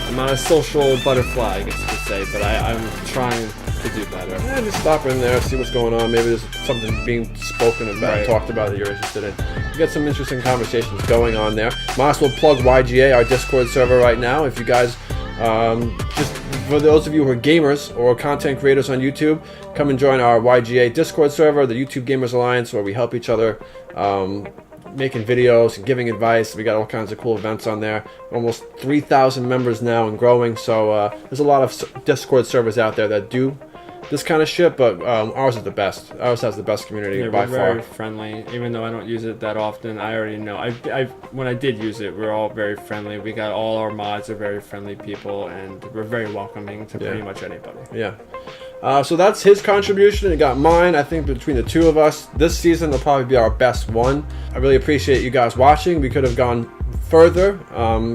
I'm not a social butterfly, I guess you could say, but I'm trying to do better. Yeah, just stop in there, see what's going on. Maybe there's something being spoken about, talked about that you're interested in. We got some interesting conversations going on there. Might as well plug YGA, our Discord server right now. If you guys just for those of you who are gamers or content creators on YouTube, come and join our YGA Discord server, the YouTube Gamers Alliance, where we help each other making videos and giving advice. We got all kinds of cool events on there. Almost 3,000 members now and growing. So there's a lot of Discord servers out there that do this kind of shit, but ours is the best. Ours has the best community by we're far. very friendly, even though I don't use it that often. I already know. When I did use it, we're all very friendly. We got all our mods are very friendly people, and we're very welcoming to pretty much anybody. Yeah. So that's his contribution. It got mine. I think between the two of us, this season will probably be our best one. I really appreciate you guys watching. We could have gone further.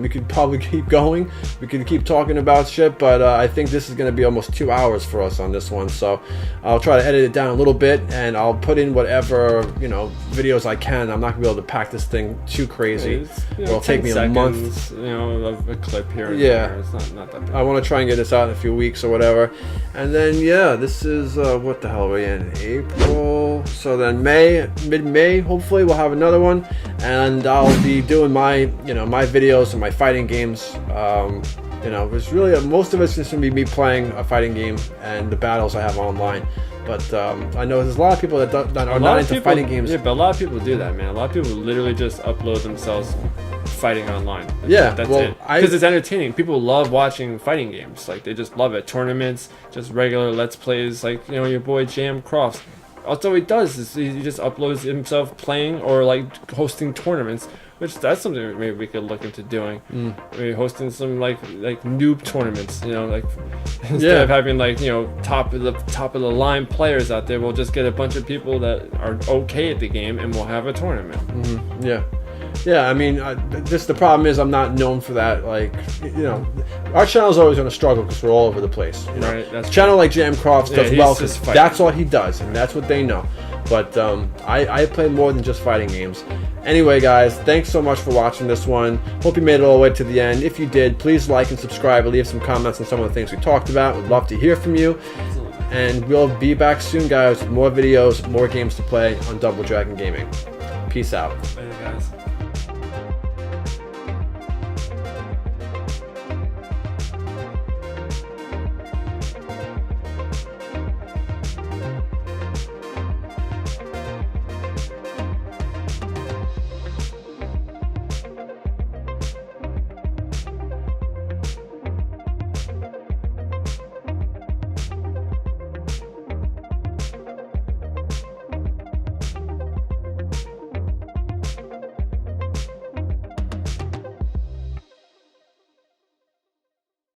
We could probably keep going. We could keep talking about shit, but I think this is going to be almost 2 hours for us on this one. So I'll try to edit it down a little bit, and I'll put in whatever videos I can. I'm not going to be able to pack this thing too crazy. It'll take me a month. Of a clip here. And Yeah. there. It's not that big. I want to try and get this out in a few weeks or whatever. And then, this is, what the hell are we in? April. So then mid-May, hopefully, we'll have another one. And I'll be doing my videos and my fighting games. It's really, most of it's just going to be me playing a fighting game and the battles I have online. But I know there's a lot of people that are not into fighting games. Yeah, but a lot of people do that, man. A lot of people literally just upload themselves fighting online. Yeah, that's well, it. Because it's entertaining. People love watching fighting games. Like, they just love it. Tournaments, just regular Let's Plays, like, your boy Jam Crofts. That's all he does, is he just uploads himself playing or, like, hosting tournaments. Which, that's something maybe we could look into doing. Maybe hosting some like noob tournaments, instead of having top of the line players out there, we'll just get a bunch of people that are okay at the game and we'll have a tournament. Yeah, I mean, just the problem is I'm not known for that. Like, our channel's always going to struggle because we're all over the place. Right, that's channel like Jam Crofts does well because that's all he does, and that's what they know. But I play more than just fighting games. Anyway, guys, thanks so much for watching this one. Hope you made it all the way to the end. If you did, please like and subscribe and leave some comments on some of the things we talked about. We'd love to hear from you. And we'll be back soon, guys, with more videos, more games to play on Double Dragon Gaming. Peace out. Later, guys.